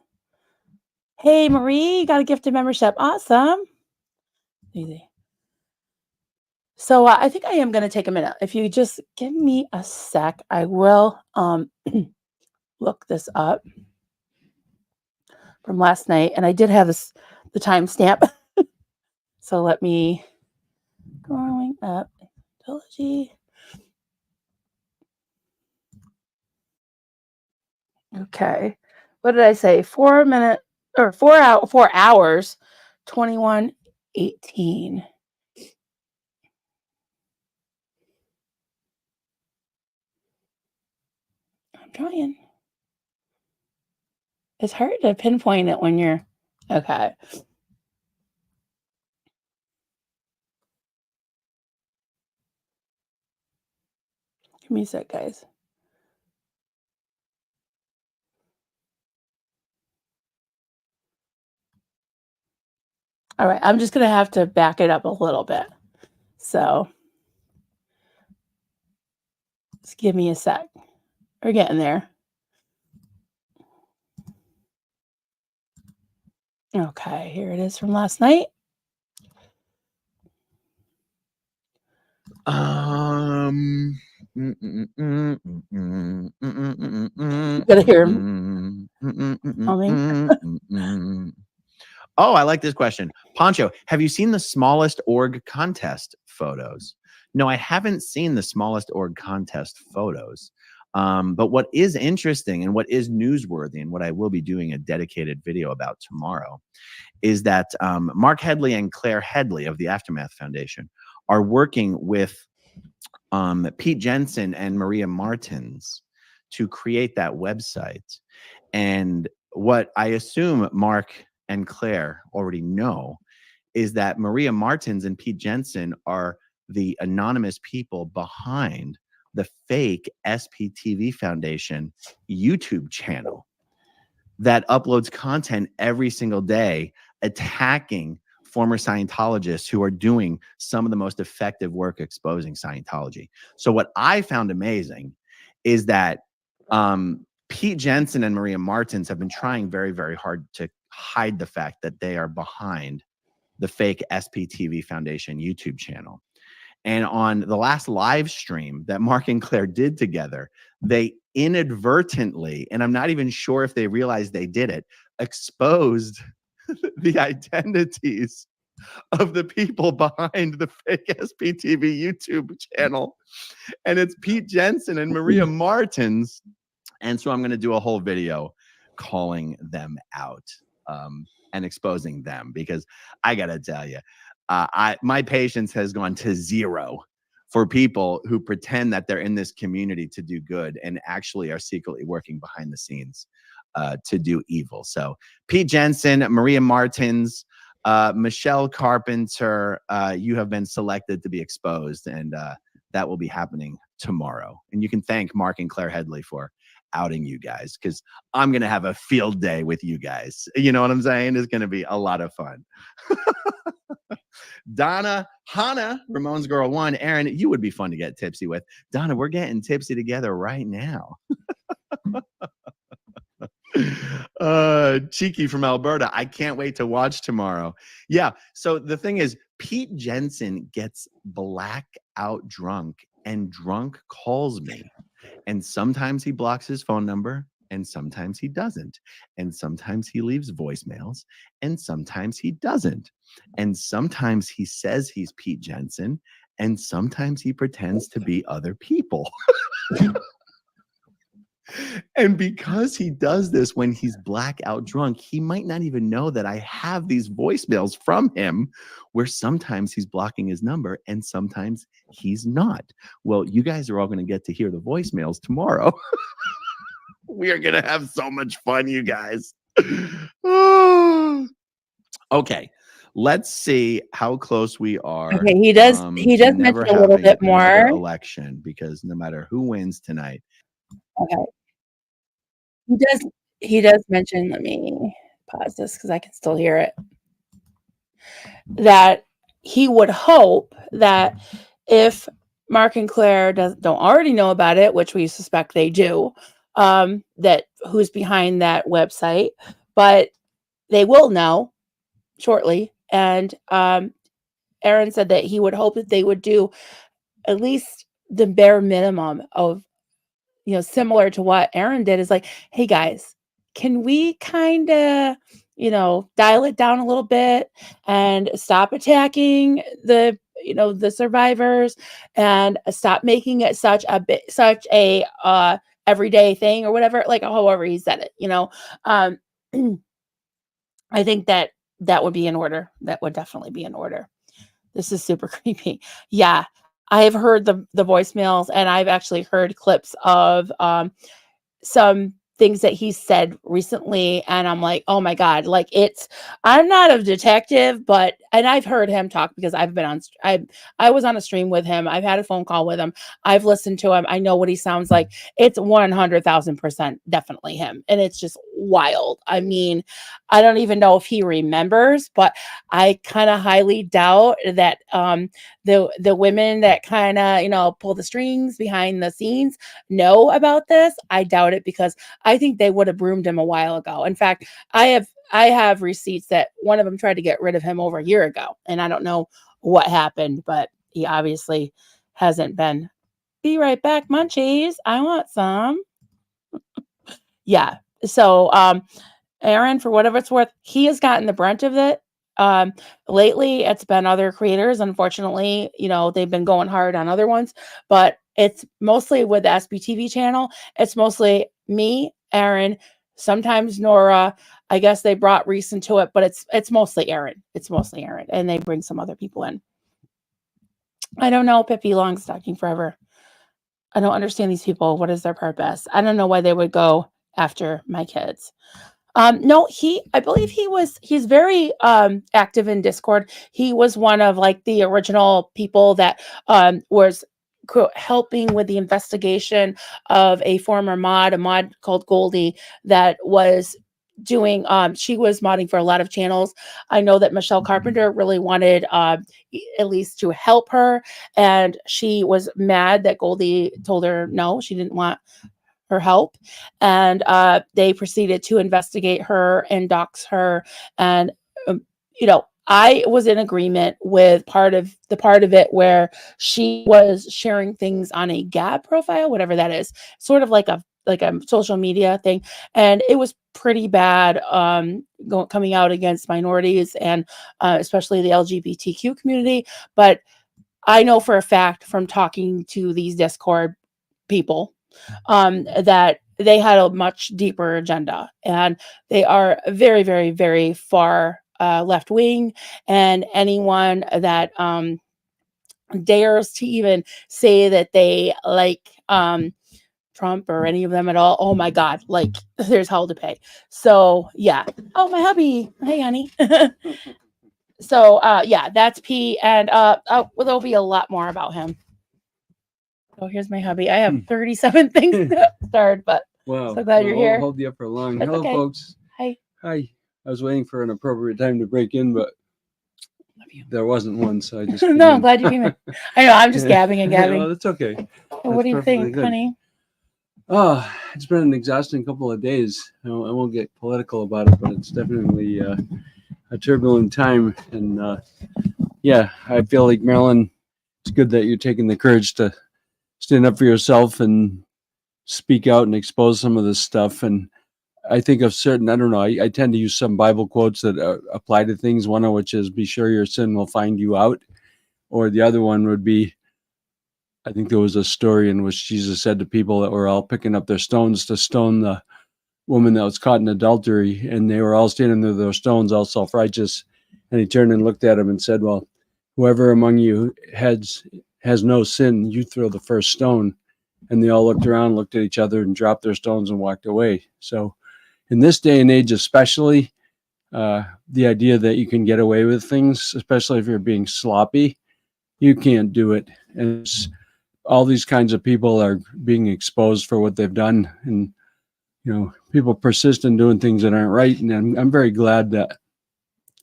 Speaker 1: Hey, Marie, you got a gifted membership. Awesome. Easy. So I think I am going to take a minute. If you just give me a sec, I will look this up from last night. And I did have the timestamp. So let me Growing up. Trilogy. Okay. What did I say? 4 hours, 21:18. I'm trying. It's hard to pinpoint it when you're okay. Give me a sec, guys. All right, I'm just gonna have to back it up a little bit. So just give me a sec. We're getting there. Okay, here it is from last night.
Speaker 2: Gotta
Speaker 1: hear him humming.
Speaker 2: Oh, I like this question. Poncho, have you seen the smallest org contest photos? No, I haven't seen the smallest org contest photos. But what is interesting and what is newsworthy and what I will be doing a dedicated video about tomorrow is that Mark Headley and Claire Headley of the Aftermath Foundation are working with Pete Jensen and Maria Martins to create that website. And what I assume Mark and Claire already know is that Maria Martins and Pete Jensen are the anonymous people behind the fake SPTV Foundation YouTube channel that uploads content every single day attacking former Scientologists who are doing some of the most effective work exposing Scientology. So what I found amazing is that Pete Jensen and Maria Martins have been trying very, very hard to hide the fact that they are behind the fake SPTV Foundation YouTube channel. And on the last live stream that Mark and Claire did together, they inadvertently, and I'm not even sure if they realized they did it, exposed the identities of the people behind the fake SPTV YouTube channel. And it's Pete Jensen and Maria Martins. And so I'm going to do a whole video calling them out and exposing them, because I got to tell you, my patience has gone to zero for people who pretend that they're in this community to do good and actually are secretly working behind the scenes to do evil. So Pete Jensen, Maria Martins, Michelle Carpenter, you have been selected to be exposed, and that will be happening tomorrow. And you can thank Mark and Claire Headley for outing you guys, because I'm going to have a field day with you guys. You know what I'm saying? It's going to be a lot of fun. Donna, Hannah, Ramon's Girl 1, Aaron, you would be fun to get tipsy with. Donna, we're getting tipsy together right now. Cheeky from Alberta, I can't wait to watch tomorrow. Yeah, so the thing is, Pete Jensen gets blackout drunk, and drunk calls me. And sometimes he blocks his phone number, and sometimes he doesn't. And sometimes he leaves voicemails, and sometimes he doesn't. And sometimes he says he's Pete Jensen, and sometimes he pretends to be other people. And because he does this when he's blackout drunk, he might not even know that I have these voicemails from him where sometimes he's blocking his number and sometimes he's not. Well, you guys are all going to get to hear the voicemails tomorrow. We are going to have so much fun, you guys. Okay. Let's see how close we are.
Speaker 1: Okay, he does mention a little bit more
Speaker 2: election, because no matter who wins tonight.
Speaker 1: Okay. He does mention, let me pause this because I can still hear it, that he would hope that if Mark and Claire don't already know about it, which we suspect they do, that who's behind that website, but they will know shortly. And Aaron said that he would hope that they would do at least the bare minimum of, similar to what Aaron did, is like, hey guys, can we kind of, dial it down a little bit and stop attacking the the survivors, and stop making it such a everyday thing or whatever, like however he said it. Um, I think that would be in order. That would definitely be in order. This is super creepy. Yeah. I've heard the voicemails, and I've actually heard clips of some things that he said recently, and I'm like, oh my God, like I'm not a detective, and I've heard him talk because I've been on, I was on a stream with him. I've had a phone call with him. I've listened to him. I know what he sounds like. It's 100,000% definitely him. And it's just wild. I mean, I don't even know if he remembers, but I kind of highly doubt that the women that kind of pull the strings behind the scenes know about this. I doubt it, because I think they would have broomed him a while ago. In fact, I have receipts that one of them tried to get rid of him over a year ago, and I don't know what happened, but he obviously hasn't been. Be right back, munchies. I want some. Yeah. So Aaron, for whatever it's worth, he has gotten the brunt of it. Lately it's been other creators. Unfortunately, they've been going hard on other ones, but it's mostly with the SBTV channel. It's mostly me, Aaron, sometimes Nora. I guess they brought Reese into it, but it's mostly Aaron. It's mostly Aaron, and they bring some other people in. I don't know, Pippi Longstocking forever. I don't understand these people. What is their purpose? I don't know why they would go after my kids. No, I believe he's very active in Discord. He was one of like the original people that was helping with the investigation of a former mod, a mod called Goldie, that was doing she was modding for a lot of channels. I know that Michelle Carpenter really wanted at least to help her, and she was mad that Goldie told her no, she didn't want her help, and they proceeded to investigate her and dox her. And I was in agreement with part of it where she was sharing things on a Gab profile, whatever that is, sort of like a social media thing, and it was pretty bad coming out against minorities and especially the LGBTQ community. But I know for a fact from talking to these Discord people that they had a much deeper agenda, and they are very, very, very far left wing, and anyone that dares to even say that they like Trump or any of them at all, oh my God, like there's hell to pay. So yeah. Oh, my hubby. Hey, honey. So yeah, that's P, and there'll be a lot more about him. Oh, here's my hubby. I have 37 things to start, but
Speaker 4: wow.
Speaker 1: So glad you're here.
Speaker 4: I'll hold you up for long.
Speaker 1: That's
Speaker 4: Hello,
Speaker 1: okay.
Speaker 4: folks.
Speaker 1: Hi.
Speaker 4: Hi. I was waiting for an appropriate time to break in, but there wasn't one, so I just
Speaker 1: no, I'm glad you came in. I know, I'm just gabbing and gabbing.
Speaker 4: No, that's okay.
Speaker 1: So what do you think,
Speaker 4: good.
Speaker 1: honey?
Speaker 4: Oh, it's been an exhausting couple of days. I won't get political about it, but it's definitely a turbulent time. And yeah, I feel like, Marilyn, it's good that you're taking the courage to stand up for yourself and speak out and expose some of this stuff. And I think of certain, I don't know, I tend to use some Bible quotes that apply to things. One of which is, be sure your sin will find you out. Or the other one would be, I think there was a story in which Jesus said to people that were all picking up their stones to stone the woman that was caught in adultery, and they were all standing there with their stones, all self-righteous. And he turned and looked at them and said, well, whoever among you has no sin, you throw the first stone. And they all looked around, looked at each other, and dropped their stones and walked away. So in this day and age, especially, the idea that you can get away with things, especially if you're being sloppy, you can't do it. And all these kinds of people are being exposed for what they've done. And, people persist in doing things that aren't right. And I'm very glad that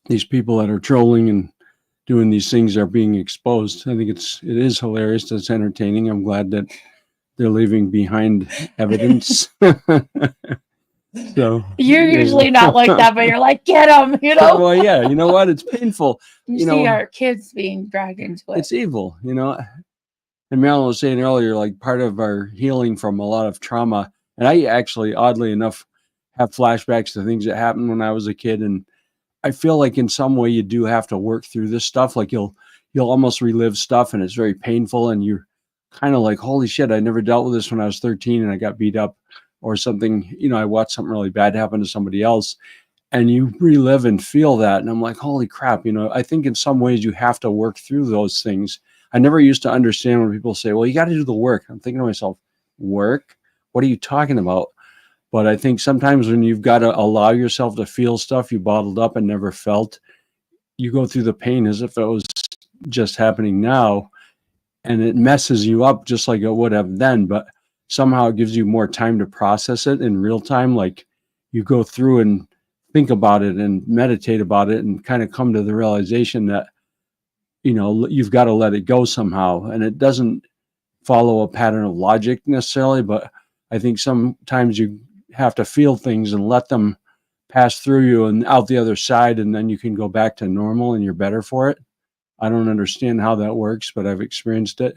Speaker 4: these people that are trolling and doing these things are being exposed. I think it is hilarious. It's entertaining. I'm glad that they're leaving behind evidence. So
Speaker 1: you're usually not like that, but you're like, get them,
Speaker 4: Well, yeah, you know what? It's painful.
Speaker 1: You see our kids being dragged into it.
Speaker 4: It's evil, And Marilyn was saying earlier, like, part of our healing from a lot of trauma. And I actually, oddly enough, have flashbacks to things that happened when I was a kid. And I feel like in some way you do have to work through this stuff. Like you'll you'll almost relive stuff, and it's very painful, and you're kind of like, holy shit, I never dealt with this when I was 13 and I got beat up or something. I watched something really bad happen to somebody else, and you relive and feel that. And I'm like, holy crap, I think in some ways you have to work through those things. I never used to understand when people say, well, you got to do the work. I'm thinking to myself, work? What are you talking about? But I think sometimes when you've got to allow yourself to feel stuff you bottled up and never felt, you go through the pain as if it was just happening now, and it messes you up just like it would have then, but somehow it gives you more time to process it in real time. Like you go through and think about it and meditate about it and kind of come to the realization that, you've got to let it go somehow. And it doesn't follow a pattern of logic necessarily, but I think sometimes you have to feel things and let them pass through you and out the other side, and then you can go back to normal and you're better for it. I don't understand how that works, but I've experienced it.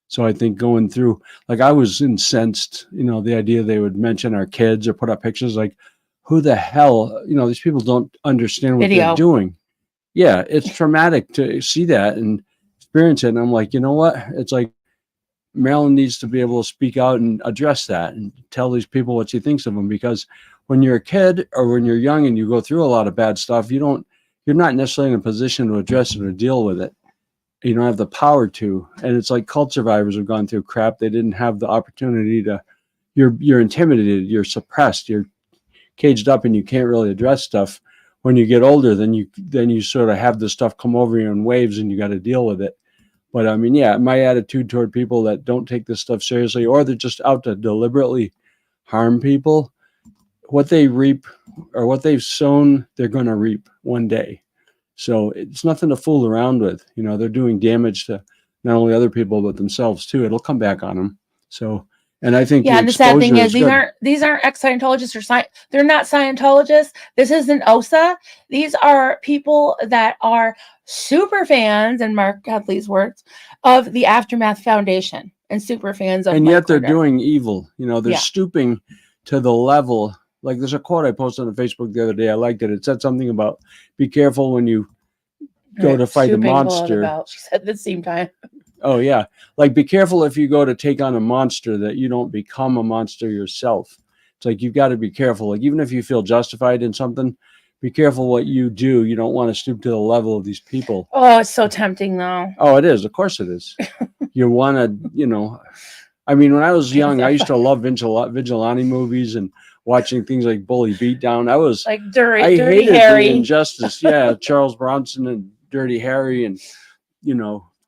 Speaker 4: So I think going through, like I was incensed, the idea they would mention our kids or put up pictures like, who the hell, these people don't understand what they're doing. Yeah, it's traumatic to see that and experience it. And I'm like, you know what? It's like Marilyn needs to be able to speak out and address that and tell these people what she thinks of them. Because when you're a kid or when you're young and you go through a lot of bad stuff, you're not necessarily in a position to address it or deal with it. You don't have the power to. And it's like cult survivors have gone through crap. They didn't have the opportunity to. You're intimidated, you're suppressed, you're caged up, and you can't really address stuff. When you get older, then you sort of have this stuff come over you in waves, and you got to deal with it. But I mean, yeah, my attitude toward people that don't take this stuff seriously, or they're just out to deliberately harm people, what they reap or what they've sown, they're going to reap one day. So it's nothing to fool around with. They're doing damage to not only other people, but themselves too. It'll come back on them. So, and I think
Speaker 1: and the sad thing is these aren't ex-Scientologists or they're not Scientologists. This isn't OSA. These are people that are super fans, in Mark Hadley's words, of the Aftermath Foundation and super fans of
Speaker 4: and
Speaker 1: Mike
Speaker 4: yet they're
Speaker 1: Carter.
Speaker 4: doing evil. They're stooping to the level. Like there's a quote I posted on Facebook the other day. I liked it. It said something about be careful when you go to fight a monster.
Speaker 1: She said at the same time.
Speaker 4: Oh yeah. Like be careful if you go to take on a monster that you don't become a monster yourself. It's like you've got to be careful. Like even if you feel justified in something, be careful what you do. You don't want to stoop to the level of these people.
Speaker 1: Oh, it's so tempting though.
Speaker 4: Oh, it is. Of course it is. You want to, I mean, when I was young, I used to love vigilante movies and watching things like Bully Beatdown. I was
Speaker 1: like Dirty
Speaker 4: hated
Speaker 1: Harry.
Speaker 4: the injustice. Yeah, Charles Bronson and Dirty Harry and,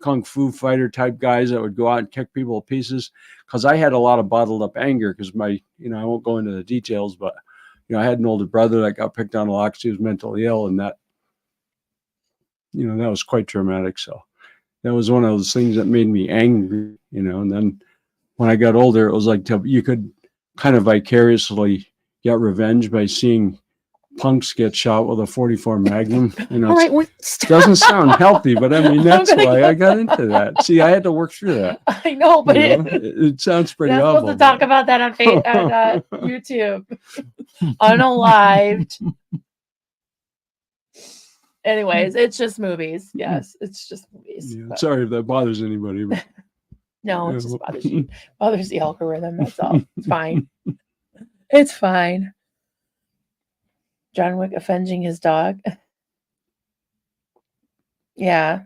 Speaker 4: kung fu fighter type guys that would go out and kick people to pieces. Because I had a lot of bottled up anger because I won't go into the details, but, I had an older brother that got picked on a lot because he was mentally ill, and that, that was quite traumatic. So that was one of those things that made me angry, and then when I got older, it was like you could kind of vicariously get revenge by seeing punks get shot with a 44 Magnum.
Speaker 1: All right,
Speaker 4: doesn't sound healthy, but I mean, that's why I got into that. See, I had to work through that.
Speaker 1: I know, but
Speaker 4: it sounds pretty
Speaker 1: awful.
Speaker 4: awful.
Speaker 1: Supposed to talk about that on YouTube. Unalived. Anyways, it's just movies. Yes, it's just movies.
Speaker 4: Yeah, sorry if that bothers anybody. But
Speaker 1: no, it just bothers you. Bothers the algorithm. That's all. It's fine. It's fine. John Wick avenging his dog. Yeah.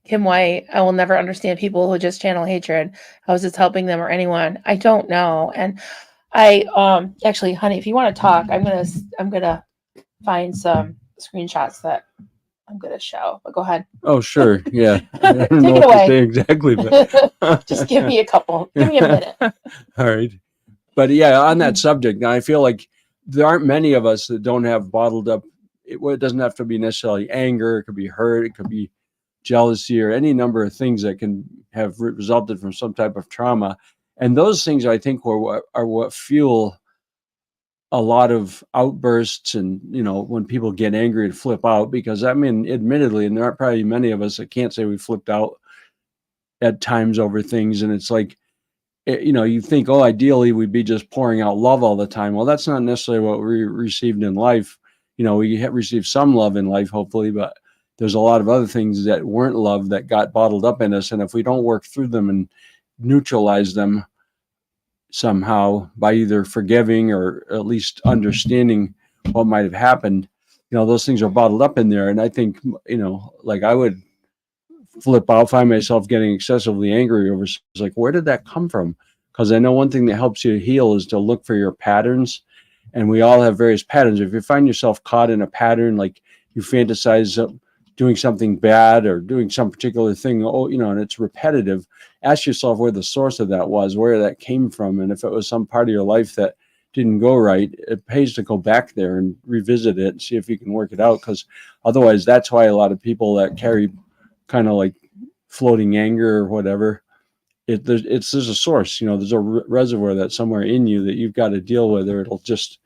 Speaker 1: Kim White, I will never understand people who just channel hatred. How is this helping them or anyone? I don't know. And I actually, honey, if you want to talk, I'm gonna find some screenshots that I'm gonna show. But go ahead.
Speaker 4: Oh, sure. Yeah. I don't know
Speaker 1: Take it
Speaker 4: what
Speaker 1: away.
Speaker 4: to say exactly, but
Speaker 1: just give me a minute.
Speaker 4: All right. But yeah, on that subject, now I feel like there aren't many of us that don't have bottled up. It doesn't have to be necessarily anger. It could be hurt. It could be jealousy or any number of things that can have resulted from some type of trauma. And those things, I think, are what fuel a lot of outbursts and, when people get angry and flip out, because I mean, admittedly, and there aren't probably many of us that can't say we flipped out at times over things. And it's like, you think, oh, ideally we'd be just pouring out love all the time. Well, that's not necessarily what we received in life. We have received some love in life, hopefully, but there's a lot of other things that weren't love that got bottled up in us. And if we don't work through them and neutralize them somehow by either forgiving or at least understanding what might have happened, those things are bottled up in there. And I think, like I would flip out, find myself getting excessively angry over, it's like, where did that come from? Because I know one thing that helps you heal is to look for your patterns. And we all have various patterns. If you find yourself caught in a pattern, like you fantasize doing something bad or doing some particular thing, and it's repetitive, ask yourself where the source of that was, where that came from. And if it was some part of your life that didn't go right, it pays to go back there and revisit it and see if you can work it out. Because otherwise, that's why a lot of people that carry kind of like floating anger or whatever, there's a source, there's a reservoir that's somewhere in you that you've got to deal with, or it'll just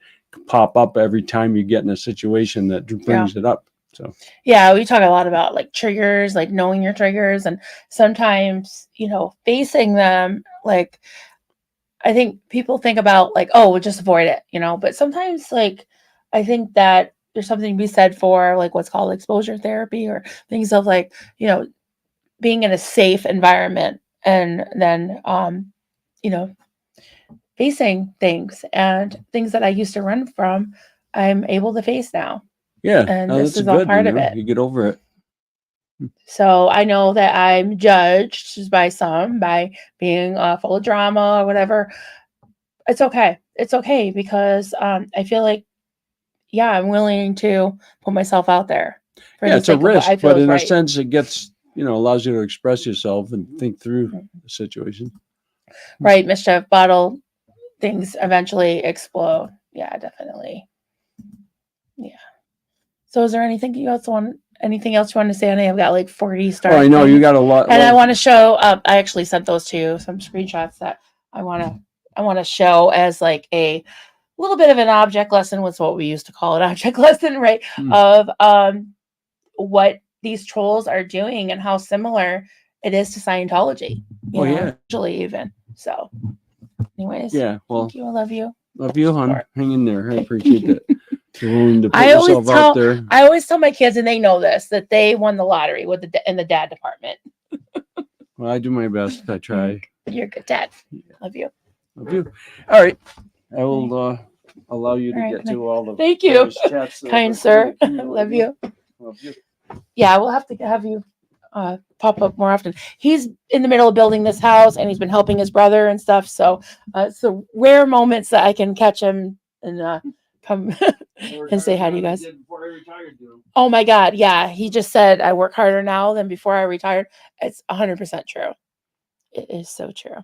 Speaker 4: pop up every time you get in a situation that brings it up. So
Speaker 1: yeah, we talk a lot about like triggers, like knowing your triggers, and sometimes facing them. Like I think people think about like, oh, we'll just avoid it, but sometimes like I think that there's something to be said for like what's called exposure therapy, or things of like being in a safe environment, and then facing things that I used to run from, I'm able to face now.
Speaker 4: Yeah,
Speaker 1: and this is all part of it.
Speaker 4: You get over it.
Speaker 1: So I know that I'm judged by some by being full of drama or whatever. It's okay. It's okay, because I feel like, I'm willing to put myself out there.
Speaker 4: Yeah, it's a risk, but in a sense, it gets allows you to express yourself and think through the situation.
Speaker 1: Right, mischief bottle things eventually explode. Yeah, definitely. Yeah. So is there anything you else want to say? I've got like 40 stars.
Speaker 4: Oh, I know you got a lot.
Speaker 1: And I want to show I actually sent those to you, some screenshots that I want to show as like a little bit of an object lesson, was what we used to call it, object lesson, right? Of what these trolls are doing and how similar it is to Scientology. Actually, even. So anyways.
Speaker 4: Yeah. Well,
Speaker 1: thank you. I love you.
Speaker 4: Love you, hon. Hang in there. I appreciate that. You're willing to put yourself out there.
Speaker 1: I always tell my kids, and they know this, that they won the lottery in the dad department.
Speaker 4: Well, I do my best. I try.
Speaker 1: You're a good dad. Love you.
Speaker 4: Love you. All right. I will allow you to get to all the
Speaker 1: thank you,
Speaker 4: chats.
Speaker 1: Kind sir. Love you.
Speaker 4: Love you.
Speaker 1: Yeah, we'll have to have you pop up more often. He's in the middle of building this house, and he's been helping his brother and stuff. So it's the rare moments that I can catch him and come and say hi to you guys. Oh my God. Yeah. He just said, I work harder now than before I retired. It's 100% true. It is so true.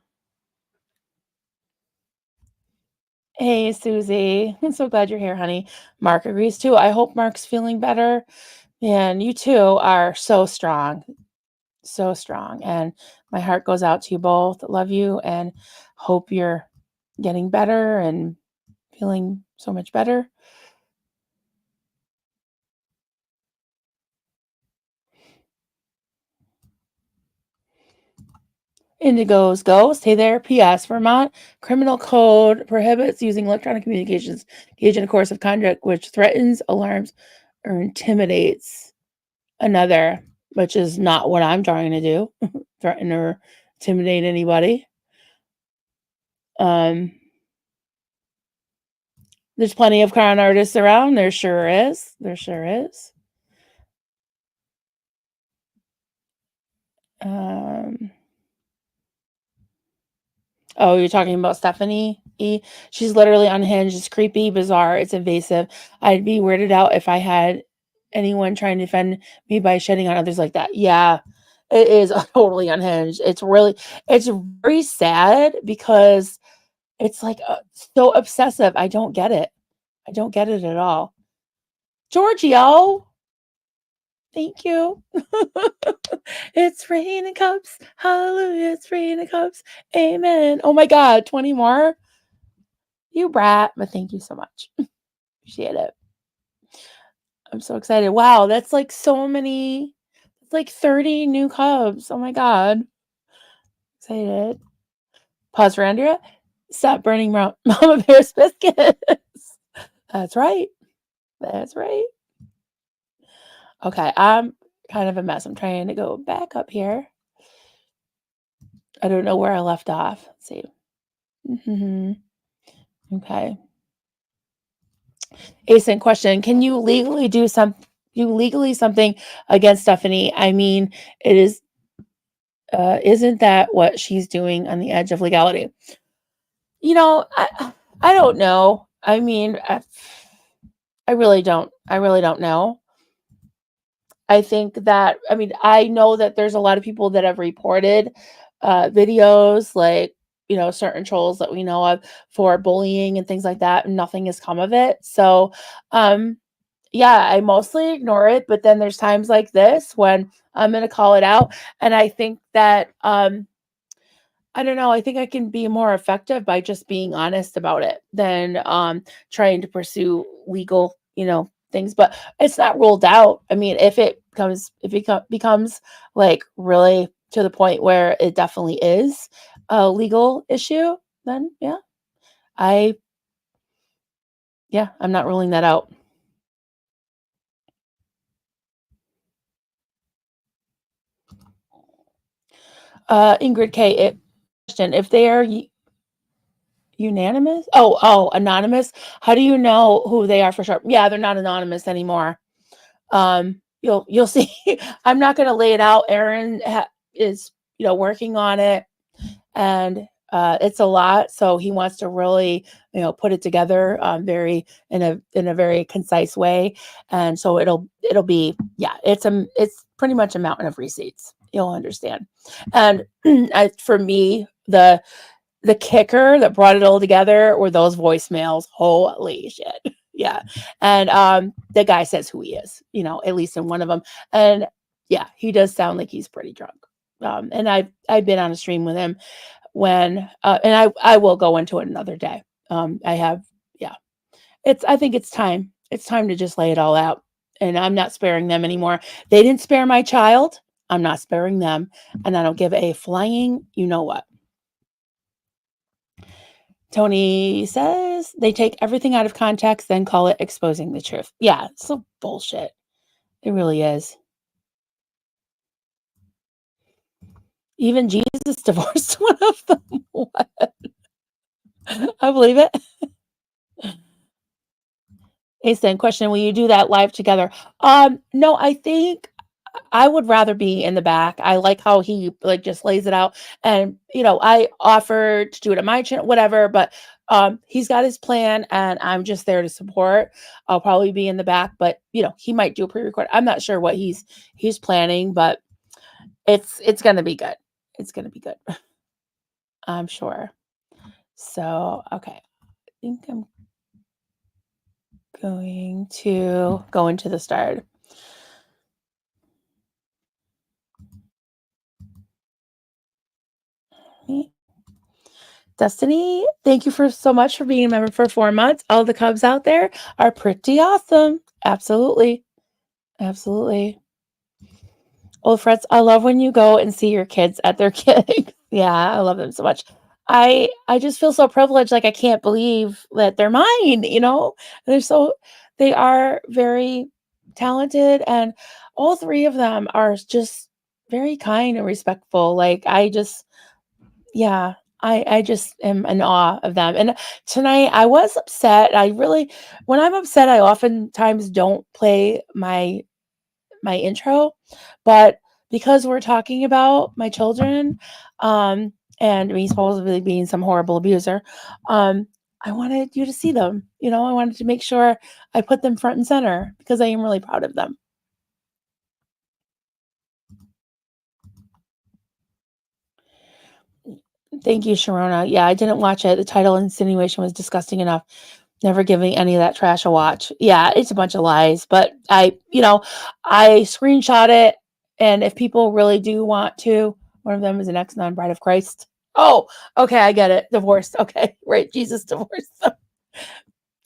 Speaker 1: Hey, Susie. I'm so glad you're here, honey. Mark agrees too. I hope Mark's feeling better. And you two are so strong. So strong. And my heart goes out to you both. Love you and hope you're getting better and feeling so much better. Indigo's Ghost. Hey there. P.S. Vermont Criminal Code prohibits using electronic communications engaged in a course of conduct which threatens, alarms, or intimidates another, which is not what I'm trying to do. Threaten or intimidate anybody. There's plenty of con artists around. There sure is. There sure is. Oh, you're talking about Stephanie E. She's literally unhinged. It's creepy, bizarre. It's invasive. I'd be weirded out if I had anyone trying to defend me by shedding on others like that. Yeah, it is totally unhinged. It's very sad because it's like so obsessive. I don't get it. I don't get it at all. Giorgio. Thank you. It's raining cups. Hallelujah. It's raining cups. Amen. Oh my God. 20 more. You brat. But thank you so much. Appreciate it. I'm so excited. Wow. That's like so many. It's like 30 new cubs. Oh my God. Excited. Pause for Andrea. Stop burning Mama Bear's biscuits. That's right. That's right. Okay, I'm kind of a mess. I'm trying to go back up here. I don't know where I left off. Let's see. Okay. Asen question: can you legally do something against Stephanie? I mean, it is isn't that what she's doing on the edge of legality? I don't know. I mean, I really don't. I really don't know. I think that, I mean, I know that there's a lot of people that have reported videos, like, certain trolls that we know of, for bullying and things like that, and nothing has come of it. So, yeah, I mostly ignore it, but then there's times like this when I'm going to call it out. And I think that, I don't know, I think I can be more effective by just being honest about it than trying to pursue legal, things. But it's not ruled out. I mean, if it becomes like really to the point where it definitely is a legal issue, then I'm not ruling that out. Ingrid K, question: if they are unanimous, anonymous, how do you know who they are for sure? Yeah, they're not anonymous anymore. You'll see. I'm not going to lay it out. Aaron is working on it, and it's a lot, so he wants to really put it together very in a very concise way, and so it'll be, it's pretty much a mountain of receipts, you'll understand. And for me, the kicker that brought it all together were those voicemails. Holy shit. Yeah. And the guy says who he is, at least in one of them. And yeah, he does sound like he's pretty drunk. And I've been on a stream with him when and I will go into it another day. I think it's time. It's time to just lay it all out. And I'm not sparing them anymore. They didn't spare my child. I'm not sparing them. And I don't give a flying you know what. Tony says they take everything out of context, then call it exposing the truth. Yeah, it's so bullshit. It really is. Even Jesus divorced one of them. What? I believe it. Asen question: will you do that live together? No, I think I would rather be in the back. I like how he just lays it out, and I offered to do it on my channel, whatever, but he's got his plan and I'm just there to support. I'll probably be in the back, but he might do a pre-record. I'm not sure what he's planning, but it's gonna be good. It's gonna be good. I'm sure. So okay. I think I'm going to go into the start. Destiny, thank you so much for being a member for 4 months. All the Cubs out there are pretty awesome. Absolutely. Absolutely. Old Frets, I love when you go and see your kids at their gigs. Yeah, I love them so much. I just feel so privileged. Like, I can't believe that they're mine, they are very talented, and all 3 of them are just very kind and respectful. Like, I just am in awe of them. And tonight I was upset. When I'm upset, I oftentimes don't play my intro, but because we're talking about my children, and me supposedly being some horrible abuser, I wanted you to see them. I wanted to make sure I put them front and center because I am really proud of them. Thank you, Sharona. Yeah, I didn't watch it. The title insinuation was disgusting enough. Never giving any of that trash a watch. Yeah, it's a bunch of lies, but I screenshot it. And if people really do want to, one of them is an ex-non bride of Christ. Oh, okay. I get it. Divorced. Okay. Right. Jesus divorced.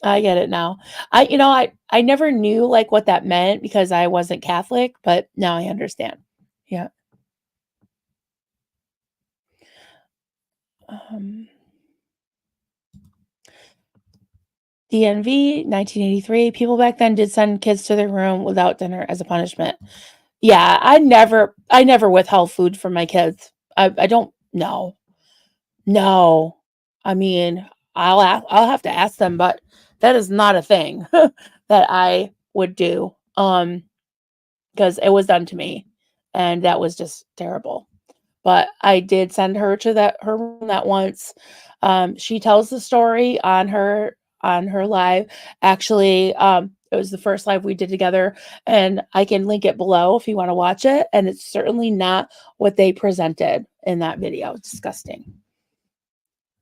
Speaker 1: I get it now. I never knew what that meant because I wasn't Catholic, but now I understand. Yeah. DNV 1983. People back then did send kids to their room without dinner as a punishment. Yeah, I never withheld food from my kids. I don't know. No. I mean, I'll have to ask them, but that is not a thing that I would do. Because it was done to me, and that was just terrible. But I did send her to her room that once. She tells the story on her live. Actually, it was the first live we did together, and I can link it below if you want to watch it. And it's certainly not what they presented in that video. It's disgusting.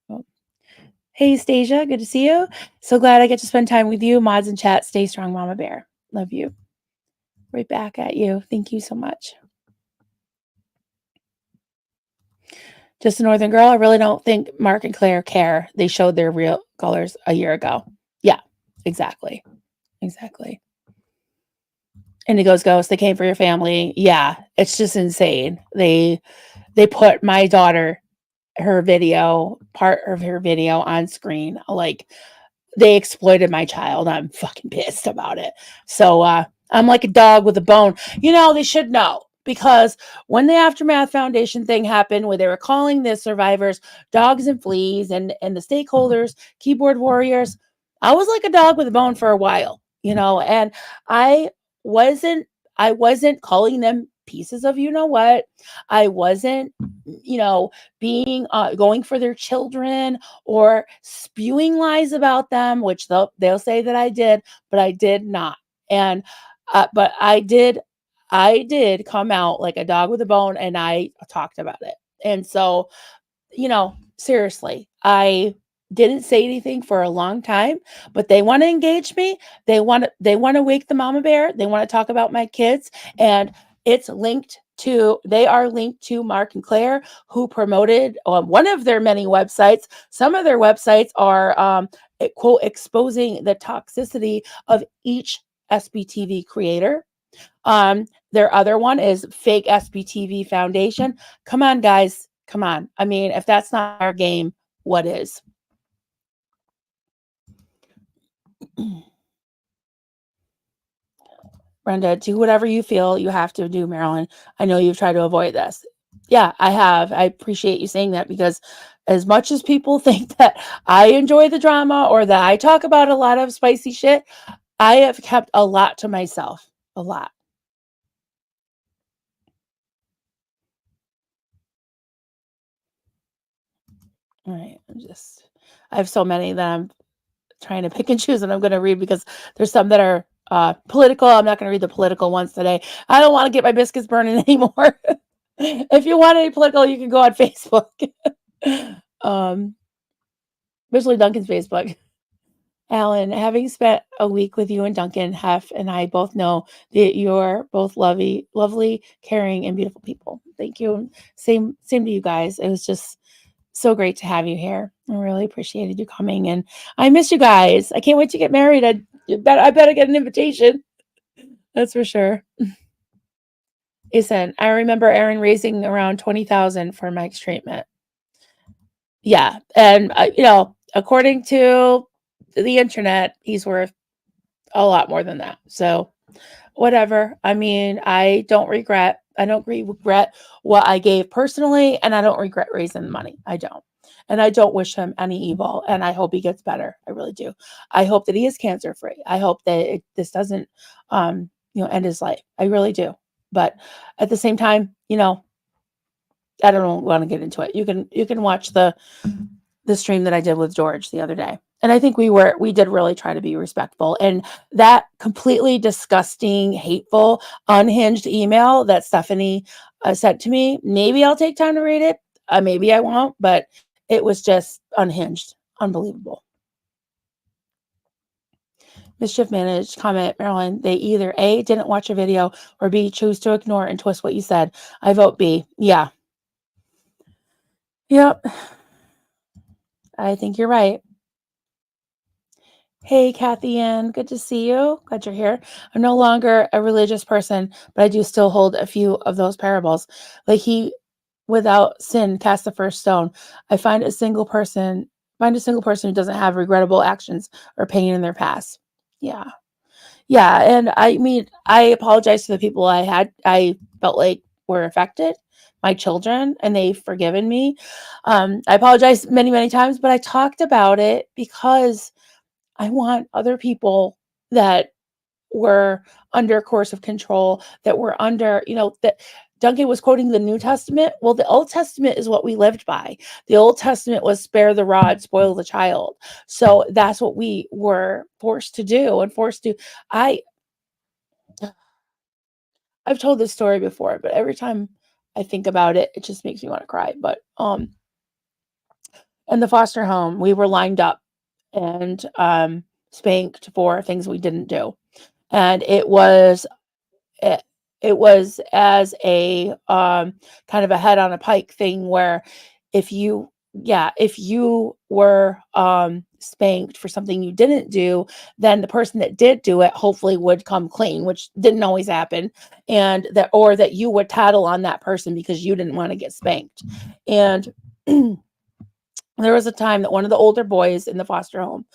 Speaker 1: Oh. Hey, Stasia, good to see you. So glad I get to spend time with you. Mods and chat. Stay strong, Mama Bear. Love you. Right back at you. Thank you so much. Just a Northern girl. I really don't think Mark and Claire care. They showed their real colors a year ago. Yeah, exactly. Exactly. Indigo's Ghost, they came for your family. Yeah, it's just insane. They put my daughter, part of her video on screen. Like, they exploited my child. I'm fucking pissed about it. So I'm like a dog with a bone. You know, they should know, because when the Aftermath Foundation thing happened, where they were calling the survivors dogs and fleas, and the stakeholders keyboard warriors, I was like a dog with a bone for a while, you know, and I wasn't calling them pieces of you know what. I wasn't, you know, being going for their children or spewing lies about them, which they'll say that I did, but I did not. And but I did come out like a dog with a bone, and I talked about it. And so, you know, seriously, I didn't say anything for a long time, but they want to engage me. They want to wake the mama bear. They want to talk about my kids, and they are linked to Mark and Claire, who promoted on one of their many websites. Some of their websites are quote exposing the toxicity of each SBTV creator. Their other one is Fake SBTV Foundation. Come on, guys. Come on. I mean, if that's not our game, what is? Brenda, do whatever you feel you have to do, Marilyn. I know you've tried to avoid this. Yeah, I have. I appreciate you saying that, because as much as people think that I enjoy the drama or that I talk about a lot of spicy shit, I have kept a lot to myself. A lot. All right. I have so many that I'm trying to pick and choose, and I'm going to read, because there's some that are political. I'm not going to read the political ones today. I don't want to get my biscuits burning anymore. If you want any political, you can go on Facebook. Especially Duncan's Facebook. Alan, having spent a week with you and Duncan, Hef and I both know that you're both lovely, caring, and beautiful people. Thank you. Same to you guys. It was just so great to have you here. I really appreciated you coming, and I miss you guys. I can't wait to get married. I better get an invitation. That's for sure. Listen, I remember Aaron raising around 20,000 for Mike's treatment. Yeah, and you know, according to the internet, he's worth a lot more than that. So, whatever. I mean, I don't regret what I gave personally, and I don't regret raising the money. I don't. And I don't wish him any evil, and I hope he gets better. I really do. I hope that he is cancer free. I hope that this doesn't end his life. I really do. But at the same time, you know, I don't want to get into it. You can watch the stream that I did with George the other day. And I think we did really try to be respectful. And that completely disgusting, hateful, unhinged email that Stephanie sent to me, maybe I'll take time to read it. Maybe I won't, but it was just unhinged. Unbelievable. Mischief Managed comment, Marilyn, they either A, didn't watch a video, or B, choose to ignore and twist what you said. I vote B. Yeah. Yep. I think you're right. Hey, Kathy Ann, good to see you. Glad you're here. I'm no longer a religious person, but I do still hold a few of those parables. Like he, without sin, cast the first stone. I find a single person who doesn't have regrettable actions or pain in their past. Yeah. Yeah, and I mean, I apologize to the people I felt like were affected, my children, and they've forgiven me. I apologize many, many times, but I talked about it because I want other people that were under coercive control, that were under, that Duncan was quoting the New Testament. Well, the Old Testament is what we lived by. The Old Testament was spare the rod, spoil the child. So that's what we were forced to do and forced to. I I've told this story before, but every time I think about it, it just makes me want to cry. But in the foster home, we were lined up and spanked for things we didn't do, and it, it was as a kind of a head on a pike thing where if you if you were spanked for something you didn't do, then the person that did do it hopefully would come clean, which didn't always happen, and that you would tattle on that person because you didn't want to get spanked. And there was a time that one of the older boys in the foster home,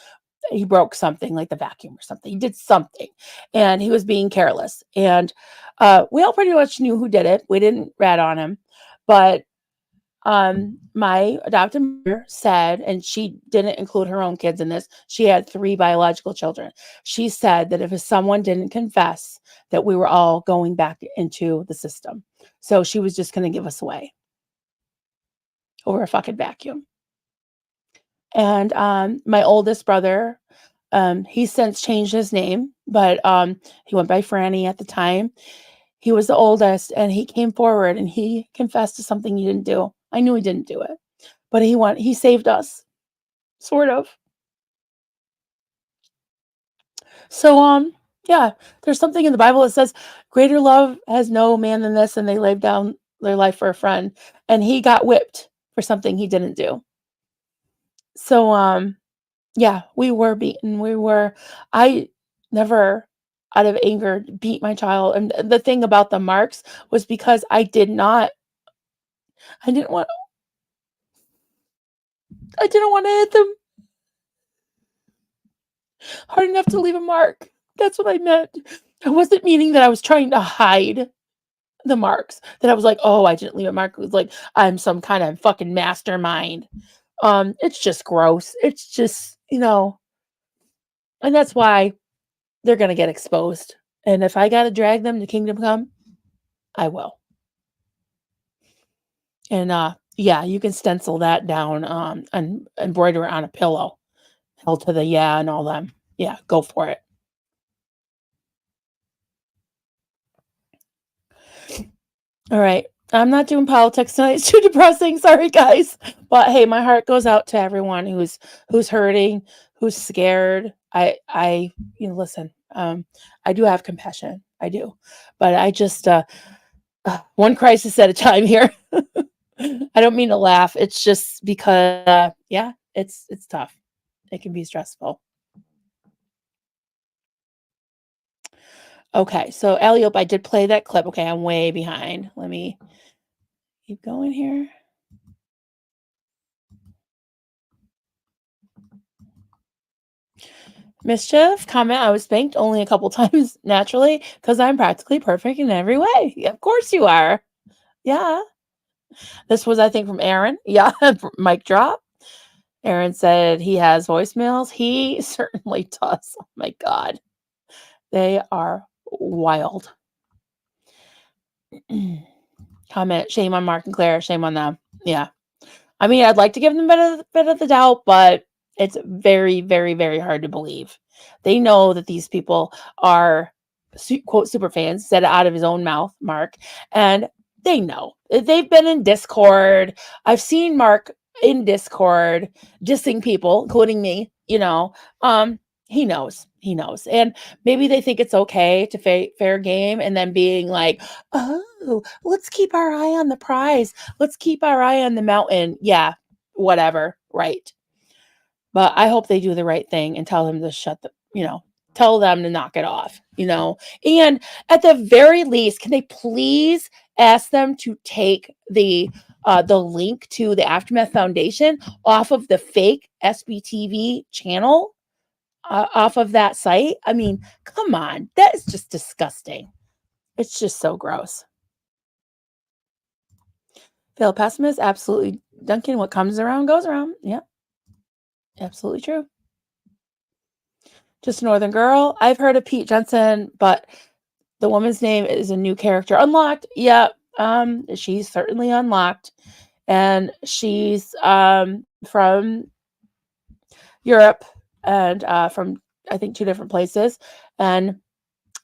Speaker 1: he broke something like the vacuum or something. He did something and he was being careless. And we all pretty much knew who did it. We didn't rat on him. But my adopted mother said, and she didn't include her own kids in this, she had 3 biological children. She said that if someone didn't confess, that we were all going back into the system. So she was just going to give us away over a fucking vacuum. And my oldest brother, he's since changed his name, but he went by Franny at the time. He was the oldest, and he came forward and he confessed to something he didn't do. I knew he didn't do it, but he saved us, sort of. So yeah, there's something in the Bible that says, "Greater love has no man than this," and they laid down their life for a friend, and he got whipped for something he didn't do. So yeah, we were beaten. I never, out of anger, beat my child. And the thing about the marks was because I didn't want to hit them hard enough to leave a mark. That's what I meant. I wasn't meaning that I was trying to hide the marks, that I was like, oh, I didn't leave a mark. It was like I'm some kind of fucking mastermind. It's just gross. It's just, and that's why they're going to get exposed. And if I got to drag them to Kingdom Come, I will. And yeah, you can stencil that down and embroider it on a pillow. Hell to the yeah and all them. Yeah, go for it. All right. I'm not doing politics tonight. It's too depressing. Sorry, guys. But hey, my heart goes out to everyone who's hurting, who's scared. Listen. I do have compassion. I do, but I just one crisis at a time here. I don't mean to laugh. It's just because yeah, it's tough. It can be stressful. Okay, so Alley-oop, I did play that clip. Okay, I'm way behind. Let me keep going here. Mischief, comment, I was spanked only a couple times naturally because I'm practically perfect in every way. Yeah, of course you are. Yeah. This was, I think, from Aaron. Yeah, mic drop. Aaron said he has voicemails. He certainly does. Oh my God. They are wild. Comment, shame on Mark and Claire. Shame on them. Yeah. I mean, I'd like to give them a bit of the doubt, but it's very, very, very hard to believe. They know that these people are, quote, super fans, said it out of his own mouth, Mark, and they know. They've been in Discord. I've seen Mark in Discord dissing people, including me, he knows. He knows. And maybe they think it's okay to fair game and then being like, oh, let's keep our eye on the prize. Let's keep our eye on the mountain. Yeah, whatever. Right. But I hope they do the right thing and tell them to tell them to knock it off, and at the very least, can they please ask them to take the link to the Aftermath Foundation off of the fake SBTV channel? off of that site. I mean, come on, that is just disgusting. It's just so gross. Phil pessimist, absolutely. Duncan, what comes around goes around. Yeah, absolutely true. Just a Northern girl. I've heard of Pete Jensen, but the woman's name is a new character. Unlocked. Yeah. She's certainly unlocked. And she's from Europe and from I think 2 different places. And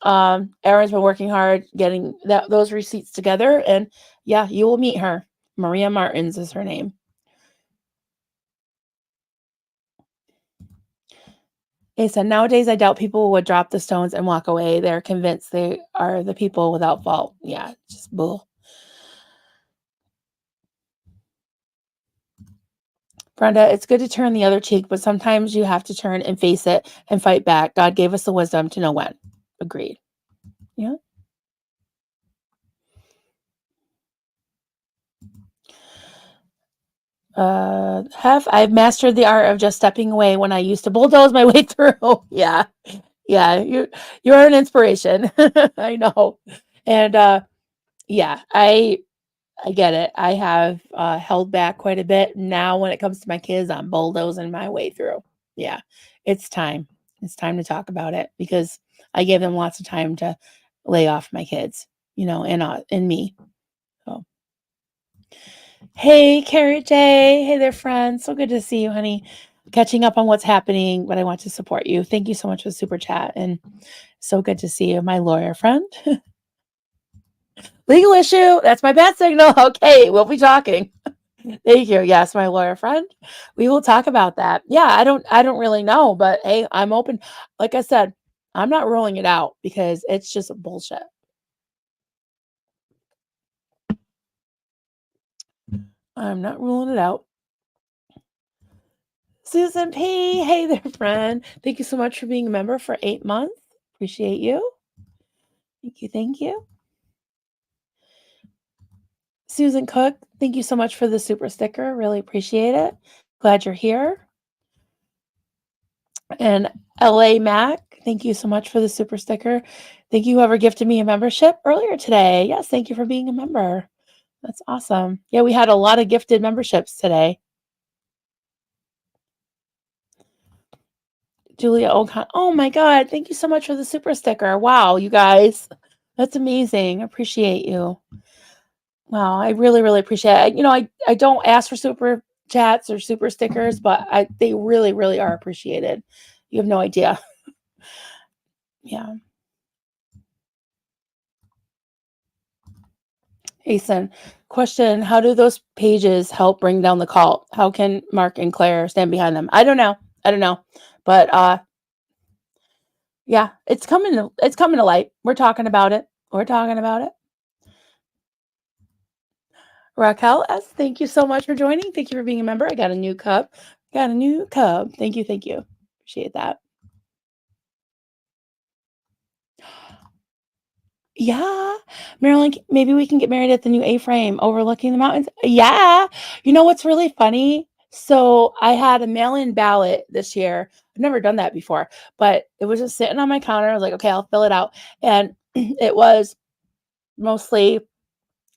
Speaker 1: Aaron's been working hard getting those receipts together. And yeah, you will meet her. Maria Martins is her name. He said, nowadays, I doubt people would drop the stones and walk away. They're convinced they are the people without fault. Yeah, just bull. Brenda, it's good to turn the other cheek, but sometimes you have to turn and face it and fight back. God gave us the wisdom to know when. Agreed. Yeah. I've mastered the art of just stepping away when I used to bulldoze my way through. Yeah. Yeah. You're an inspiration. I know. And yeah, I get it. I have held back quite a bit. Now when it comes to my kids, I'm bulldozing my way through. Yeah. It's time. It's time to talk about it because I gave them lots of time to lay off my kids, and me. So hey, Carrot J. Hey there, friends. So good to see you, honey. Catching up on what's happening, but I want to support you. Thank you so much for the super chat. And so good to see you, my lawyer friend. Legal issue. That's my bat signal. Okay, we'll be talking. Thank you. Yes, my lawyer friend. We will talk about that. Yeah, I don't really know, but hey, I'm open. Like I said, I'm not ruling it out because it's just bullshit. I'm not ruling it out. Susan P. Hey there, friend. Thank you so much for being a member for 8 months. Appreciate you. Thank you. Thank you. Susan Cook, thank you so much for the super sticker. Really appreciate it. Glad you're here. And LA Mac, thank you so much for the super sticker. Thank you, whoever gifted me a membership earlier today. Yes, thank you for being a member. That's awesome. Yeah, we had a lot of gifted memberships today. Julia Ocon. Oh my God. Thank you so much for the super sticker. Wow, you guys. That's amazing. Appreciate you. Wow, I really, really appreciate it. I don't ask for super chats or super stickers, but they really, really are appreciated. You have no idea. Yeah. Asen, question, how do those pages help bring down the cult? How can Mark and Claire stand behind them? I don't know. But yeah, it's coming to light. We're talking about it. Raquel S, thank you so much for joining. Thank you for being a member. I got a new cup. Thank you. Appreciate that. Yeah. Marilyn, maybe we can get married at the new A-frame overlooking the mountains. Yeah. You know what's really funny? So I had a mail-in ballot this year. I've never done that before, but it was just sitting on my counter. I was like, okay, I'll fill it out. And it was mostly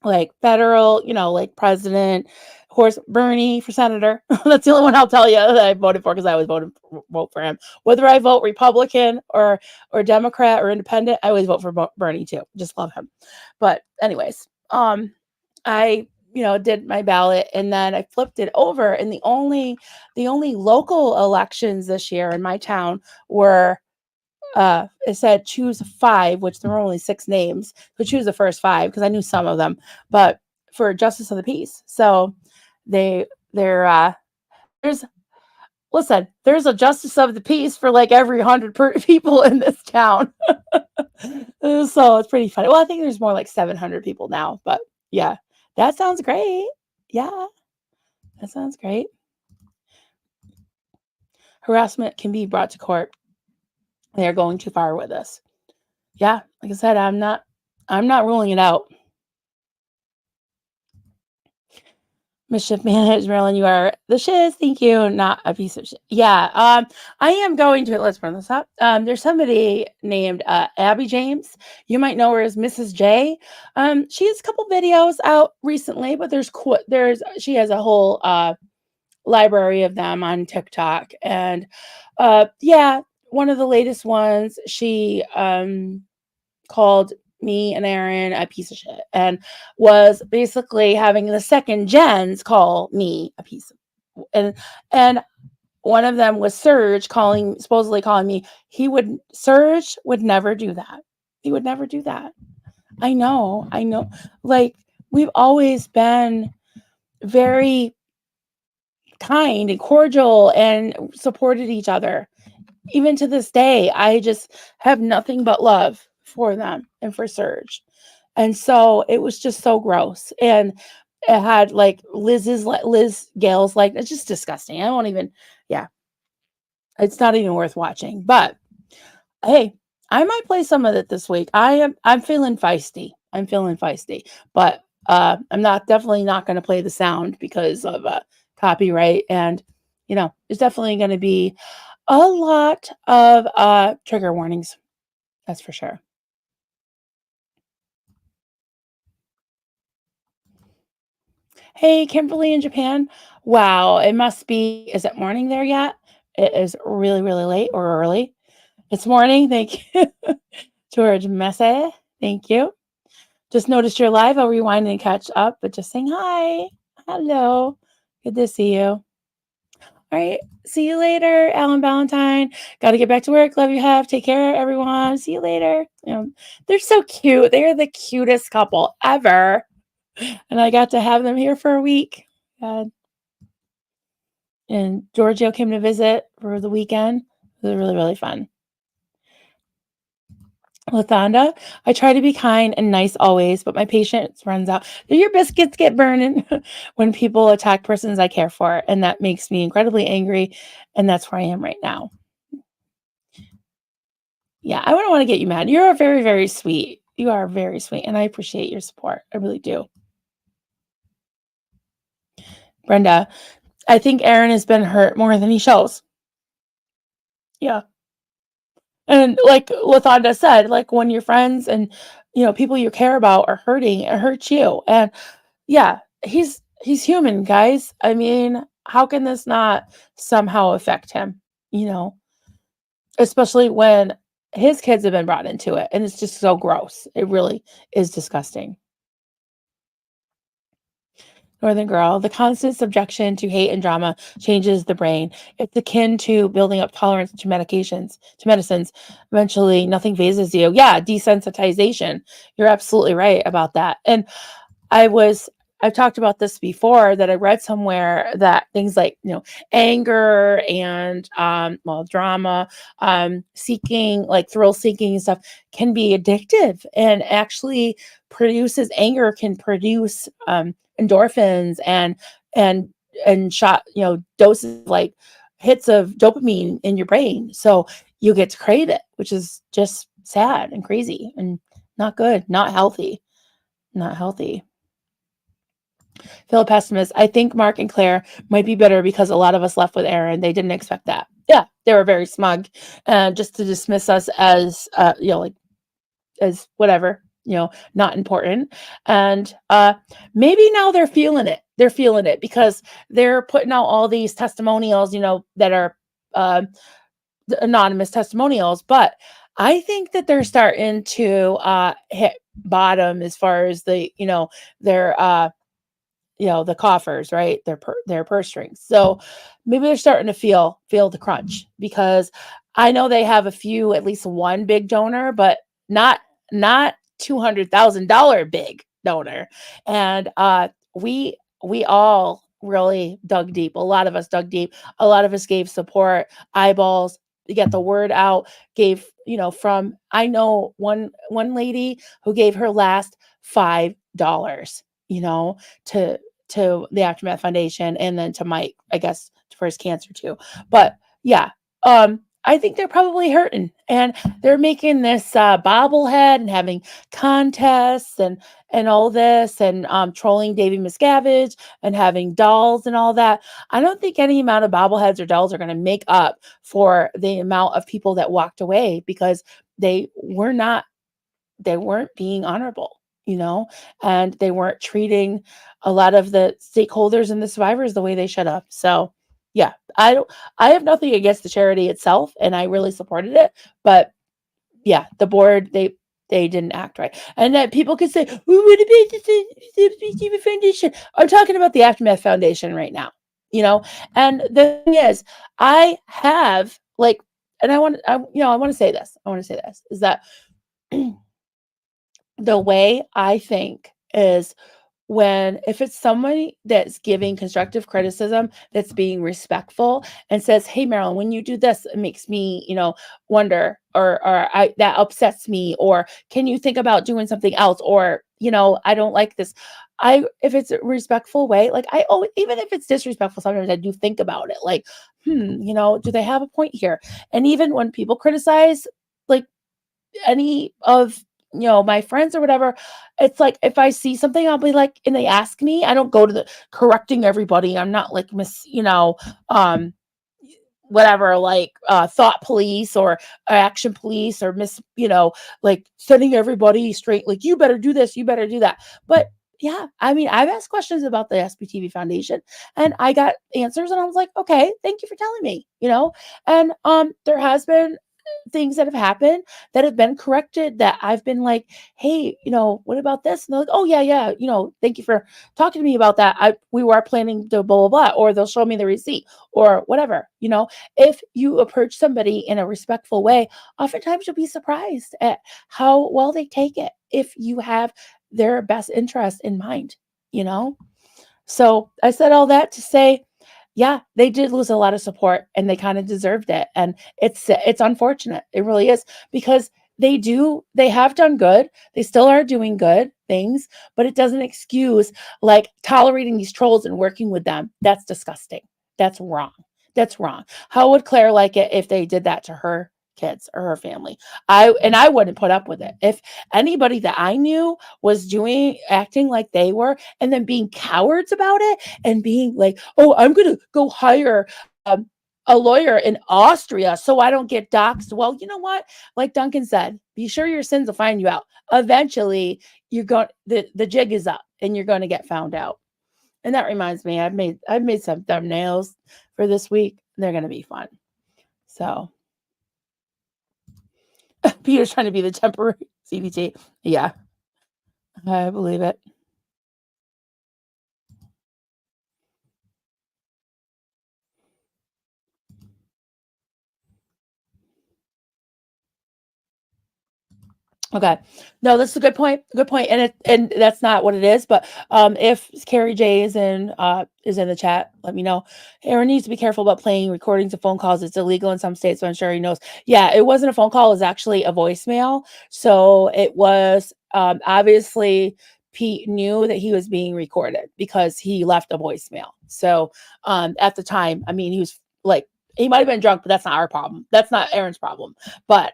Speaker 1: like federal, like president, of course, Bernie for senator. That's the only one I'll tell you that I voted for because I always vote for him. Whether I vote Republican or Democrat or independent, I always vote for Bernie too. Just love him. But anyways, I did my ballot and then I flipped it over, and the only local elections this year in my town were it said choose 5, which there were only 6 names, so choose the first 5 because I knew some of them, but for justice of the peace. So there's a justice of the peace for like every 100 people in this town. So it's pretty funny. Well, I think there's more like 700 people now, but yeah, that sounds great. Yeah, that sounds great. Harassment can be brought to court. They are going too far with this. Yeah, like I said, I'm not ruling it out. Mischief managed, Marilyn, you are the shiz. Thank you. Not a piece of shit. Yeah. I am going to, let's burn this up. There's somebody named Abby James. You might know her as Mrs. J. She has a couple videos out recently, but she has a whole library of them on TikTok. And yeah, one of the latest ones, she called me and Aaron a piece of shit and was basically having the second gens call me a piece of, and one of them was Serge supposedly calling me. Serge would never do that. He would never do that. I know. Like, we've always been very kind and cordial and supported each other. Even to this day, I just have nothing but love for them and for Serge. And so it was just so gross. And it had like Liz Gale's, like, it's just disgusting. I won't even, yeah, it's not even worth watching. But hey, I might play some of it this week. I'm feeling feisty. But I'm definitely not going to play the sound because of copyright. And, there's definitely going to be a lot of trigger warnings. That's for sure. Hey, Kimberly in Japan. Wow, is it morning there yet? It is really, really late or early. It's morning. Thank you. George Messe. Thank you. Just noticed you're live. I'll rewind and catch up, but just saying hi. Hello. Good to see you. All right. See you later, Alan Valentine. Got to get back to work. Love you, Have. Take care, everyone. See you later. They're so cute. They're the cutest couple ever. And I got to have them here for a week. And Giorgio came to visit for the weekend. It was really, really fun. Lathanda, I try to be kind and nice always, but my patience runs out. Your biscuits get burning when people attack persons I care for, and that makes me incredibly angry, and that's where I am right now. Yeah, I wouldn't want to get you mad. You're very, very sweet. You are very sweet, and I appreciate your support. I really do. Brenda, I think Aaron has been hurt more than he shows. Yeah. And like Lathanda said, like, when your friends and people you care about are hurting, it hurts you. And yeah, he's human, guys. I mean, how can this not somehow affect him? Especially when his kids have been brought into it, and it's just so gross. It really is disgusting. Northern Girl, the constant subjection to hate and drama changes the brain. It's akin to building up tolerance to medicines. Eventually, nothing phases you. Yeah, desensitization. You're absolutely right about that. And I've talked about this before, that I read somewhere that things like, anger and, drama, seeking, like thrill seeking and stuff, can be addictive, and actually anger can produce, endorphins and shot, doses, like hits of dopamine in your brain. So you get to crave it, which is just sad and crazy and not good, not healthy. Philip Pessimist, I think Mark and Claire might be bitter because a lot of us left with Aaron. They didn't expect that. Yeah, they were very smug, just to dismiss us as, as whatever, not important. And maybe now they're feeling it. They're feeling it because they're putting out all these testimonials, that are anonymous testimonials. But I think that they're starting to hit bottom as far as the, their the coffers, right? Their purse strings. So maybe they're starting to feel the crunch, because I know they have at least one big donor, but not $200,000 big donor. And we all really dug deep. A lot of us dug deep. A lot of us gave support, eyeballs, to get the word out. Gave, I know one lady who gave her last $5, to the Aftermath Foundation, and then to Mike, I guess, for his cancer too. But yeah, I think they're probably hurting, and they're making this bobblehead and having contests and all this, and trolling Davy Miscavige and having dolls and all that. I don't think any amount of bobbleheads or dolls are going to make up for the amount of people that walked away because they weren't being honorable, and they weren't treating a lot of the stakeholders and the survivors the way they should have. So yeah, I have nothing against the charity itself, and I really supported it. But yeah, the board, they didn't act right. And that people could say, "Who would it be the Foundation?" I'm talking about the Aftermath Foundation right now, And the thing is, I have like, and I want to say this. I want to say this is that the way I think is if it's somebody that's giving constructive criticism, that's being respectful and says, "Hey, Marilyn, when you do this, it makes me, wonder, or that upsets me, or can you think about doing something else? Or, I don't like this." If it's a respectful way, like even if it's disrespectful, sometimes I do think about it. Like, do they have a point here? And even when people criticize, like, any of my friends or whatever, it's like if I see something, I'll be like, and they ask me, I don't go to the correcting everybody. I'm not like um whatever, like thought police or action police, or like sending everybody straight, like, you better do this, you better do that. But yeah, I mean, I've asked questions about the SBTV Foundation and I got answers, and I was like, okay, thank you for telling me, and there has been things that have happened that have been corrected, that I've been like, "Hey, what about this?" And they're like, "Oh yeah, thank you for talking to me about that. We were planning to blah, blah, blah," or they'll show me the receipt or whatever. If you approach somebody in a respectful way, oftentimes you'll be surprised at how well they take it if you have their best interest in mind, you know? So I said all that to say, yeah, they did lose a lot of support and they kind of deserved it. And it's unfortunate. It really is, because they have done good. They still are doing good things, but it doesn't excuse like tolerating these trolls and working with them. That's disgusting. That's wrong. That's wrong. How would Claire like it if they did that to her kids or her family? I wouldn't put up with it. If anybody that I knew was acting like they were, and then being cowards about it, and being like, "Oh, I'm going to go hire a lawyer in Austria so I don't get doxxed." Well, you know what? Like Duncan said, be sure your sins will find you out. Eventually, the jig is up and you're going to get found out. And that reminds me, I've made some thumbnails for this week. They're going to be fun. So Peter's trying to be the temporary CDT. Yeah, I believe it. Okay. No, that's a good point. Good point. And that's not what it is. But if Carrie J is in the chat, let me know. Aaron needs to be careful about playing recordings of phone calls. It's illegal in some states, so I'm sure he knows. Yeah, it wasn't a phone call, it was actually a voicemail. So it was obviously Pete knew that he was being recorded because he left a voicemail. So at the time, I mean, he was like, he might have been drunk, but that's not our problem. That's not Aaron's problem. But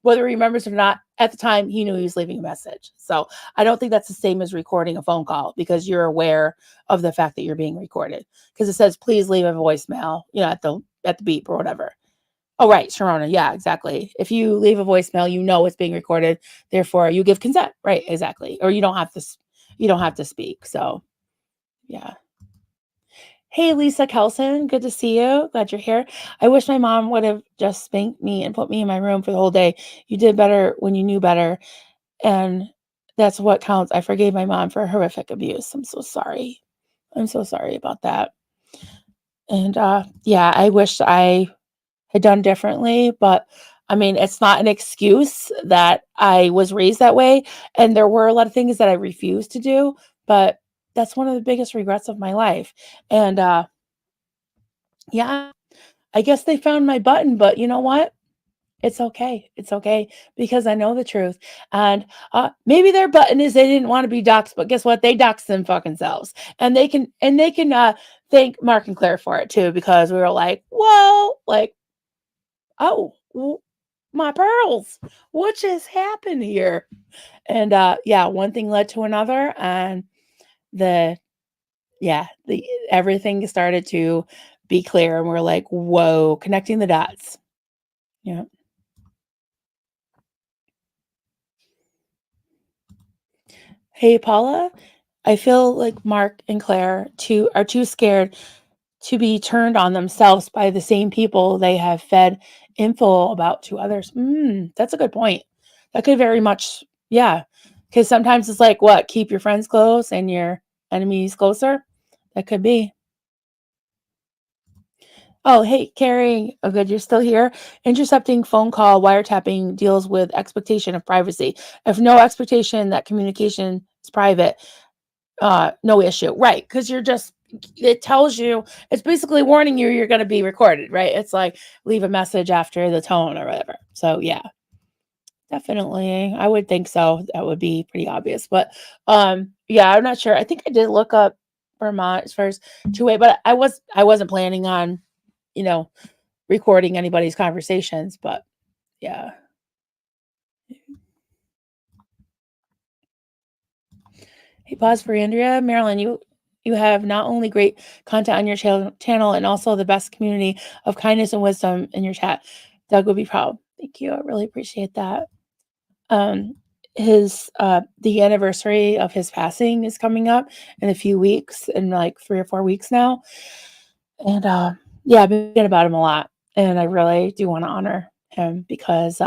Speaker 1: whether he remembers or not, at the time, he knew he was leaving a message. So I don't think that's the same as recording a phone call, because you're aware of the fact that you're being recorded. Because it says, "Please leave a voicemail," at the beep or whatever. Oh, right, Sharona. Yeah, exactly. If you leave a voicemail, you know it's being recorded. Therefore, you give consent. Right, exactly. Or you don't have to speak. So, yeah. Hey, Lisa Kelson, good to see you. Glad you're here. I wish my mom would have just spanked me and put me in my room for the whole day. You did better when you knew better, and that's what counts. I forgave my mom for horrific abuse. I'm so sorry. I'm so sorry about that. And yeah, I wish I had done differently, but I mean, it's not an excuse that I was raised that way. And there were a lot of things that I refused to do, but that's one of the biggest regrets of my life. And yeah, I guess they found my button, but you know what? It's okay. It's okay, because I know the truth. And maybe their button is they didn't want to be doxxed, but guess what? They doxed them fucking selves. And they can thank Mark and Claire for it too, because we were like, whoa, like, Oh, my pearls. What just happened here? And yeah, one thing led to another, and the the everything started to be clear, and we're like, whoa, connecting the dots. Yeah. Hey, Paula, I feel like Mark and Claire are too scared to be turned on themselves by the same people they have fed info about to others. That's a good point. That could very much, yeah. Because sometimes it's like, what? Keep your friends close and your enemies closer. That could be. Oh, hey, Carrie. Oh, good. You're still here. Intercepting phone call wiretapping deals with expectation of privacy. If no expectation that communication is private, no issue, right? Because it tells you, it's basically warning you you're going to be recorded, right? It's like leave a message after the tone or whatever. So yeah, definitely, I would think so. That would be pretty obvious. But yeah, I'm not sure. I think I did look up Vermont as far as two-way, but I wasn't planning on, you know, recording anybody's conversations. But yeah. Hey, pause for Andrea. Marilyn, you have not only great content on your channel and also the best community of kindness and wisdom in your chat. Doug would be proud. Thank you. I really appreciate that. The anniversary of his passing is coming up in a few weeks, in like 3 or 4 weeks now. And yeah, I've been thinking about him a lot, and I really do want to honor him because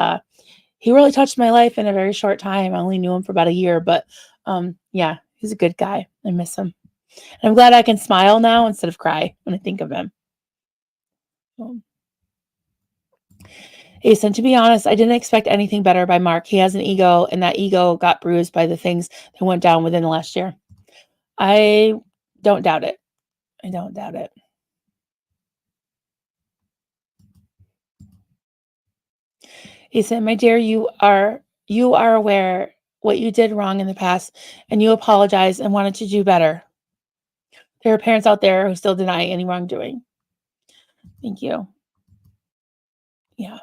Speaker 1: he really touched my life in a very short time. I only knew him for about a year, but yeah, he's a good guy. I miss him. And I'm glad I can smile now instead of cry when I think of him. Asen, to be honest, I didn't expect anything better by Mark. He has an ego, and that ego got bruised by the things that went down within the last year. I don't doubt it. I don't doubt it. Asen, my dear, you are aware what you did wrong in the past, and you apologize and wanted to do better. There are parents out there who still deny any wrongdoing. Thank you. Yeah.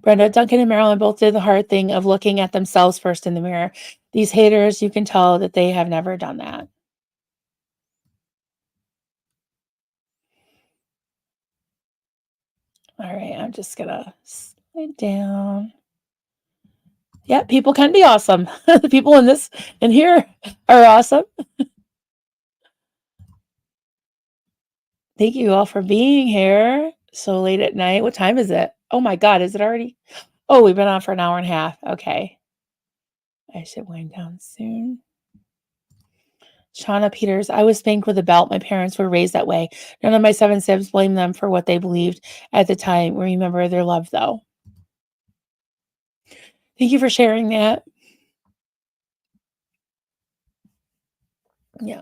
Speaker 1: Brenda, Duncan, and Marilyn both did the hard thing of looking at themselves first in the mirror. These haters, you can tell that they have never done that. All right, I'm just gonna slide down. Yeah, people can be awesome. The people in here are awesome. Thank you all for being here so late at night. What time is it? Oh my God, is it already? Oh, we've been on for an hour and a half. Okay. I should wind down soon. Shauna Peters, I was spanked with a belt. My parents were raised that way. None of my 7 siblings blame them for what they believed at the time. Remember their love, though. Thank you for sharing that. Yeah.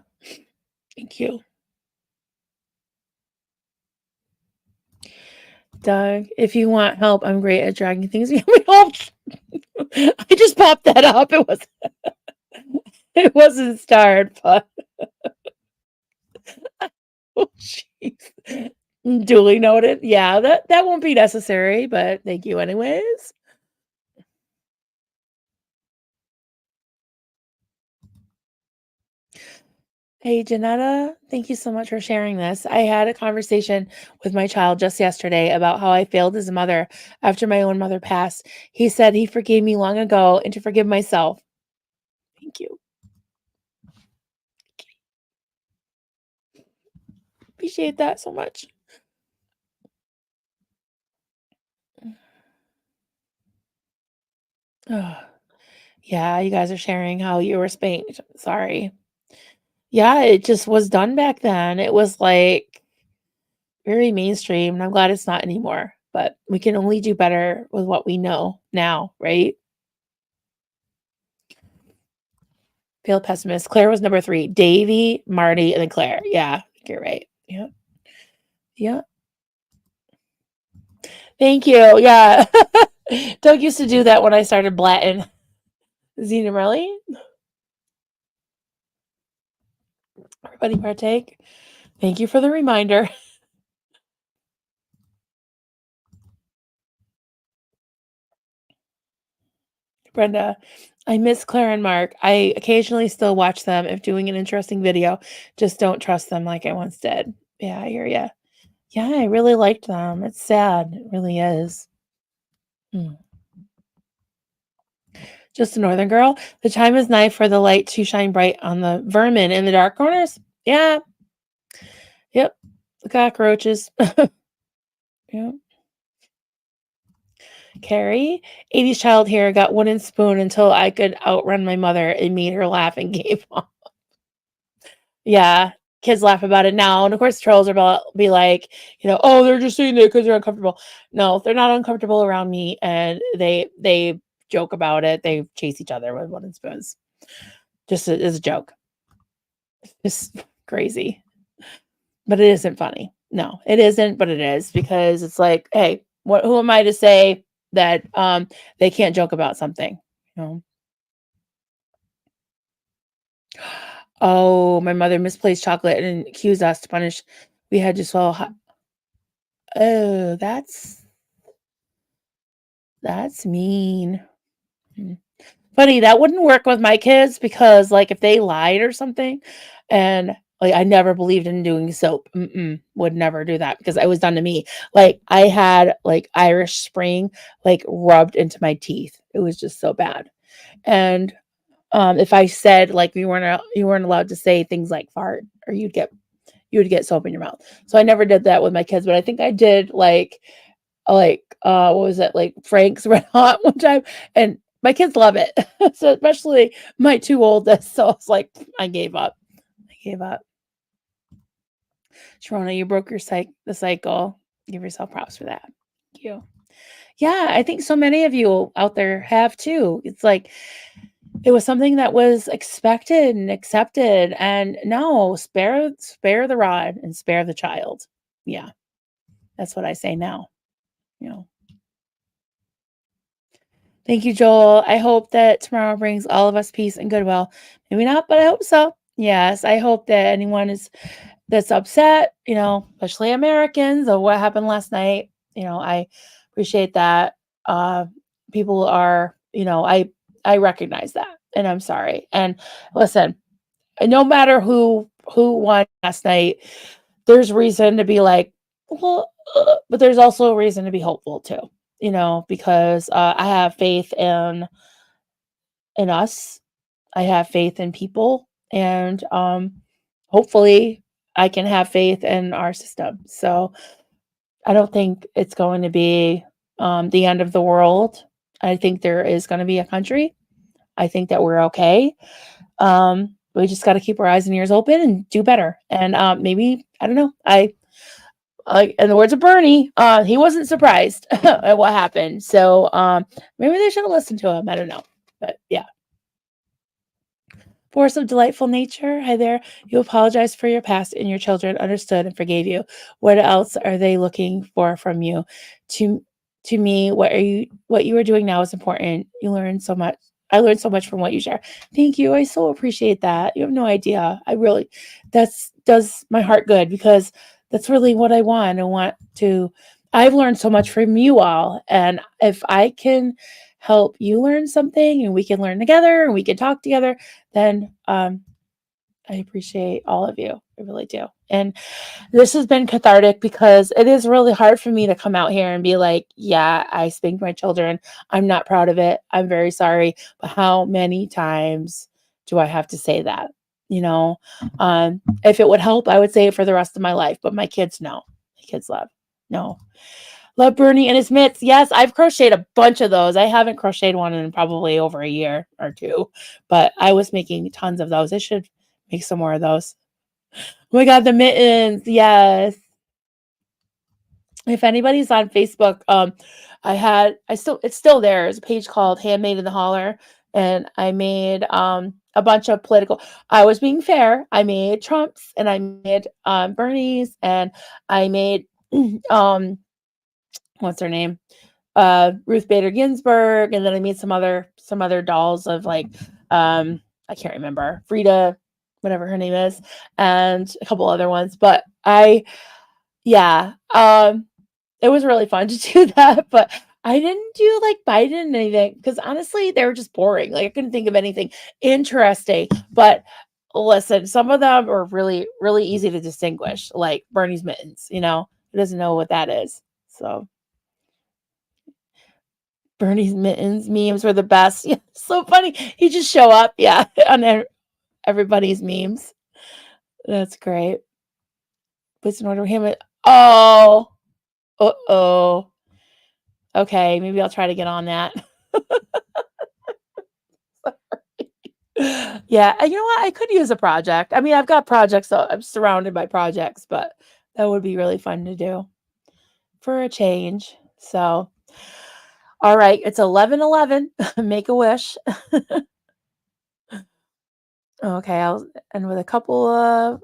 Speaker 1: Thank you. Doug, if you want help, I'm great at dragging things. I just popped that up. It wasn't starred, but oh, jeez. Duly noted. Yeah, that won't be necessary, but thank you anyways. Hey, Janetta, thank you so much for sharing this. I had a conversation with my child just yesterday about how I failed as a mother after my own mother passed. He said he forgave me long ago and to forgive myself. Thank you. Appreciate that so much. Oh, yeah, you guys are sharing how you were spanked. Sorry. Yeah, it just was done back then. It was like very mainstream, and I'm glad it's not anymore. But we can only do better with what we know now, right? Failed pessimist. Claire was number 3. Davy, Marty, and then Claire. Yeah, I think you're right. Yeah. Yeah. Thank you. Yeah. Doug used to do that when I started blatting. Zena Marley. Everybody partake. Thank you for the reminder. Brenda, I miss Claire and Mark. I occasionally still watch them if doing an interesting video. Just don't trust them like I once did. Yeah, I hear ya. Yeah, I really liked them. It's sad. It really is. Hmm. Just a northern girl. The time is nigh for the light to shine bright on the vermin in the dark corners. Yeah. Yep. The cockroaches. Yep. Carrie, 80s child here, got wooden spoon until I could outrun my mother and made her laugh and gave up. Yeah, kids laugh about it now, and of course, trolls are about be like, "Oh, they're just saying that because they're uncomfortable." No, they're not uncomfortable around me, and they joke about it. They chase each other with wooden spoons, just as a joke. It's crazy, but it isn't funny. No, it isn't, but it is because it's like, hey, who am I to say that they can't joke about something? You know? Oh, my mother misplaced chocolate and accused us to punish. We had to swallow. Oh, that's mean. Mm. Funny, that wouldn't work with my kids because, like, if they lied or something, and like I never believed in doing soap. Would never do that because it was done to me. Like I had like Irish Spring like rubbed into my teeth. It was just so bad. And if I said like you weren't allowed to say things like fart or you would get soap in your mouth. So I never did that with my kids, but I think I did what was it, like Frank's Red Hot one time, and my kids love it. So especially my two oldest. So it's like I gave up. I gave up. Sharona, you broke the cycle. Give yourself props for that. Thank you. Yeah, I think so many of you out there have too. It's like it was something that was expected and accepted, and no, spare the rod and spare the child. Yeah, that's what I say now. You know. Thank you, Joel. I hope that tomorrow brings all of us peace and goodwill. Maybe not, but I hope so. Yes, I hope that anyone that's upset, especially Americans, of what happened last night. I appreciate that. Uh, People are, I recognize that, and I'm sorry. And listen, no matter who won last night, there's reason to be like, well, but there's also a reason to be hopeful too. Because I have faith in us. I have faith in people, and hopefully, I can have faith in our system. So I don't think it's going to be the end of the world. I think there is going to be a country. I think that we're okay. We just got to keep our eyes and ears open and do better. And maybe I don't know. In the words of Bernie, he wasn't surprised at what happened. So maybe they should have listened to him. I don't know, but yeah. Force of delightful nature. Hi there. You apologize for your past and your children understood and forgave you. What else are they looking for from you? To me, what you are doing now is important. You learn so much. I learned so much from what you share. Thank you. I so appreciate that. You have no idea. That's does my heart good because that's really what I want. I've learned so much from you all. And if I can help you learn something and we can learn together and we can talk together, then I appreciate all of you. I really do. And this has been cathartic because it is really hard for me to come out here and be like, yeah, I spanked my children. I'm not proud of it. I'm very sorry. But how many times do I have to say that? If it would help, I would say it for the rest of my life. But my kids, no. My kids love. No. Love Bernie and his mitts. Yes, I've crocheted a bunch of those. I haven't crocheted one in probably over a year or two, but I was making tons of those. I should make some more of those. Oh my God, the mittens. Yes. If anybody's on Facebook, it's still there. There's a page called Handmade in the Holler, and I made a bunch of political. I was being fair. I made Trump's and I made Bernie's and I made what's her name? Ruth Bader Ginsburg, and then I made some other dolls of like I can't remember. Frida whatever her name is, and a couple other ones. But yeah, it was really fun to do that. But I didn't do like Biden and anything because honestly, they were just boring. Like I couldn't think of anything interesting. But listen, some of them are really, really easy to distinguish, like Bernie's mittens. Who doesn't know what that is? So Bernie's mittens memes were the best. Yeah, so funny. He just show up, yeah, on everybody's memes. That's great. Please an order him. Oh, uh-oh. Okay, maybe I'll try to get on that. Yeah, and you know what? I could use a project. I mean, I've got projects, so I'm surrounded by projects, but that would be really fun to do for a change. So, all right, it's 11:11. Make a wish. Okay, I'll end with a couple of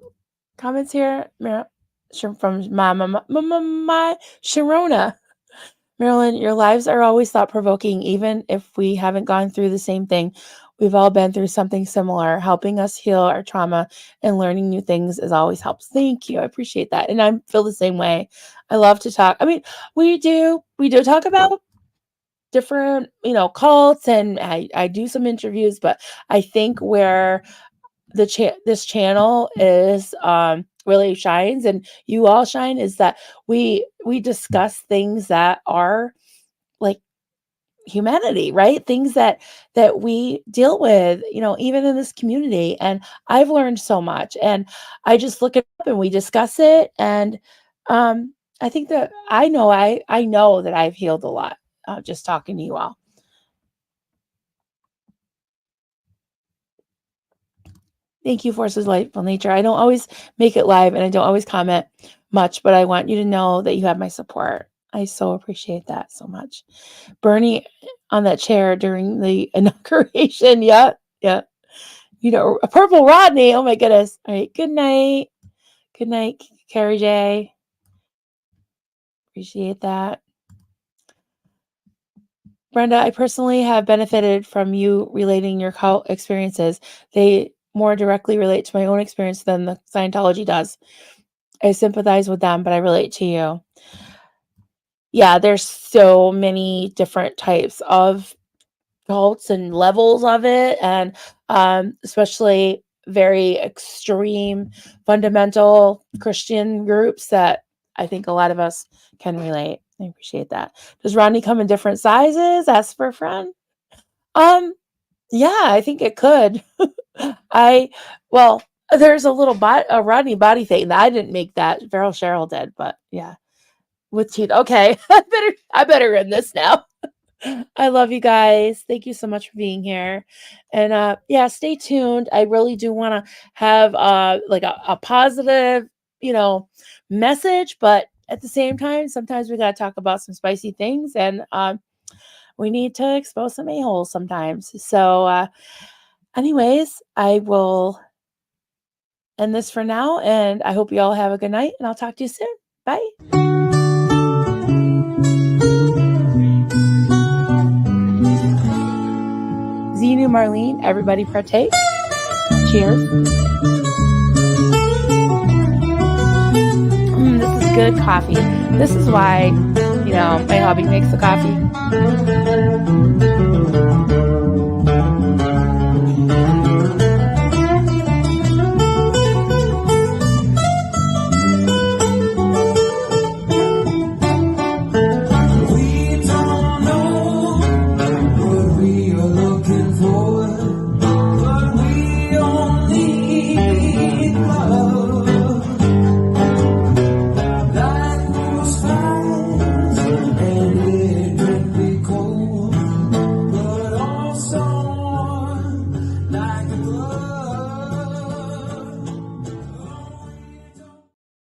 Speaker 1: comments here. From my Sharona. Marilyn, your lives are always thought-provoking, even if we haven't gone through the same thing. We've all been through something similar. Helping us heal our trauma and learning new things is always helps. Thank you. I appreciate that. And I feel the same way. I love to talk. I mean, we do talk about different, cults, and I do some interviews, but I think where this channel is really shines, and you all shine, is that we discuss things that are like humanity, right? Things that we deal with, even in this community. And I've learned so much, and I just look it up and we discuss it. And I think that I know that I've healed a lot just talking to you all. Thank you, Forces Lightful Nature. I don't always make it live and I don't always comment much, but I want you to know that you have my support. I so appreciate that so much. Bernie on that chair during the inauguration. Yeah. A purple Rodney. Oh my goodness. All right. Good night. Good night, Carrie J. Appreciate that. Brenda, I personally have benefited from you relating your cult experiences. They more directly relate to my own experience than the Scientology does. I sympathize with them, but I relate to you. Yeah, there's so many different types of cults and levels of it, and especially very extreme fundamental Christian groups that I think a lot of us can relate. I appreciate that. Does Rodney come in different sizes? Ask for a friend. Yeah, I think it could. There's a little a Rodney body thing that I didn't make that. Farrell Cheryl did, but yeah, with teeth. Okay, I better end this now. I love you guys. Thank you so much for being here, and stay tuned. I really do want to have a positive, message, but at the same time, sometimes we got to talk about some spicy things, and we need to expose some a-holes sometimes. So anyways, I will end this for now, and I hope you all have a good night, and I'll talk to you soon. Bye. Xenu, Marlene, everybody partake. Cheers. This is good coffee. This is why, my hubby makes the coffee.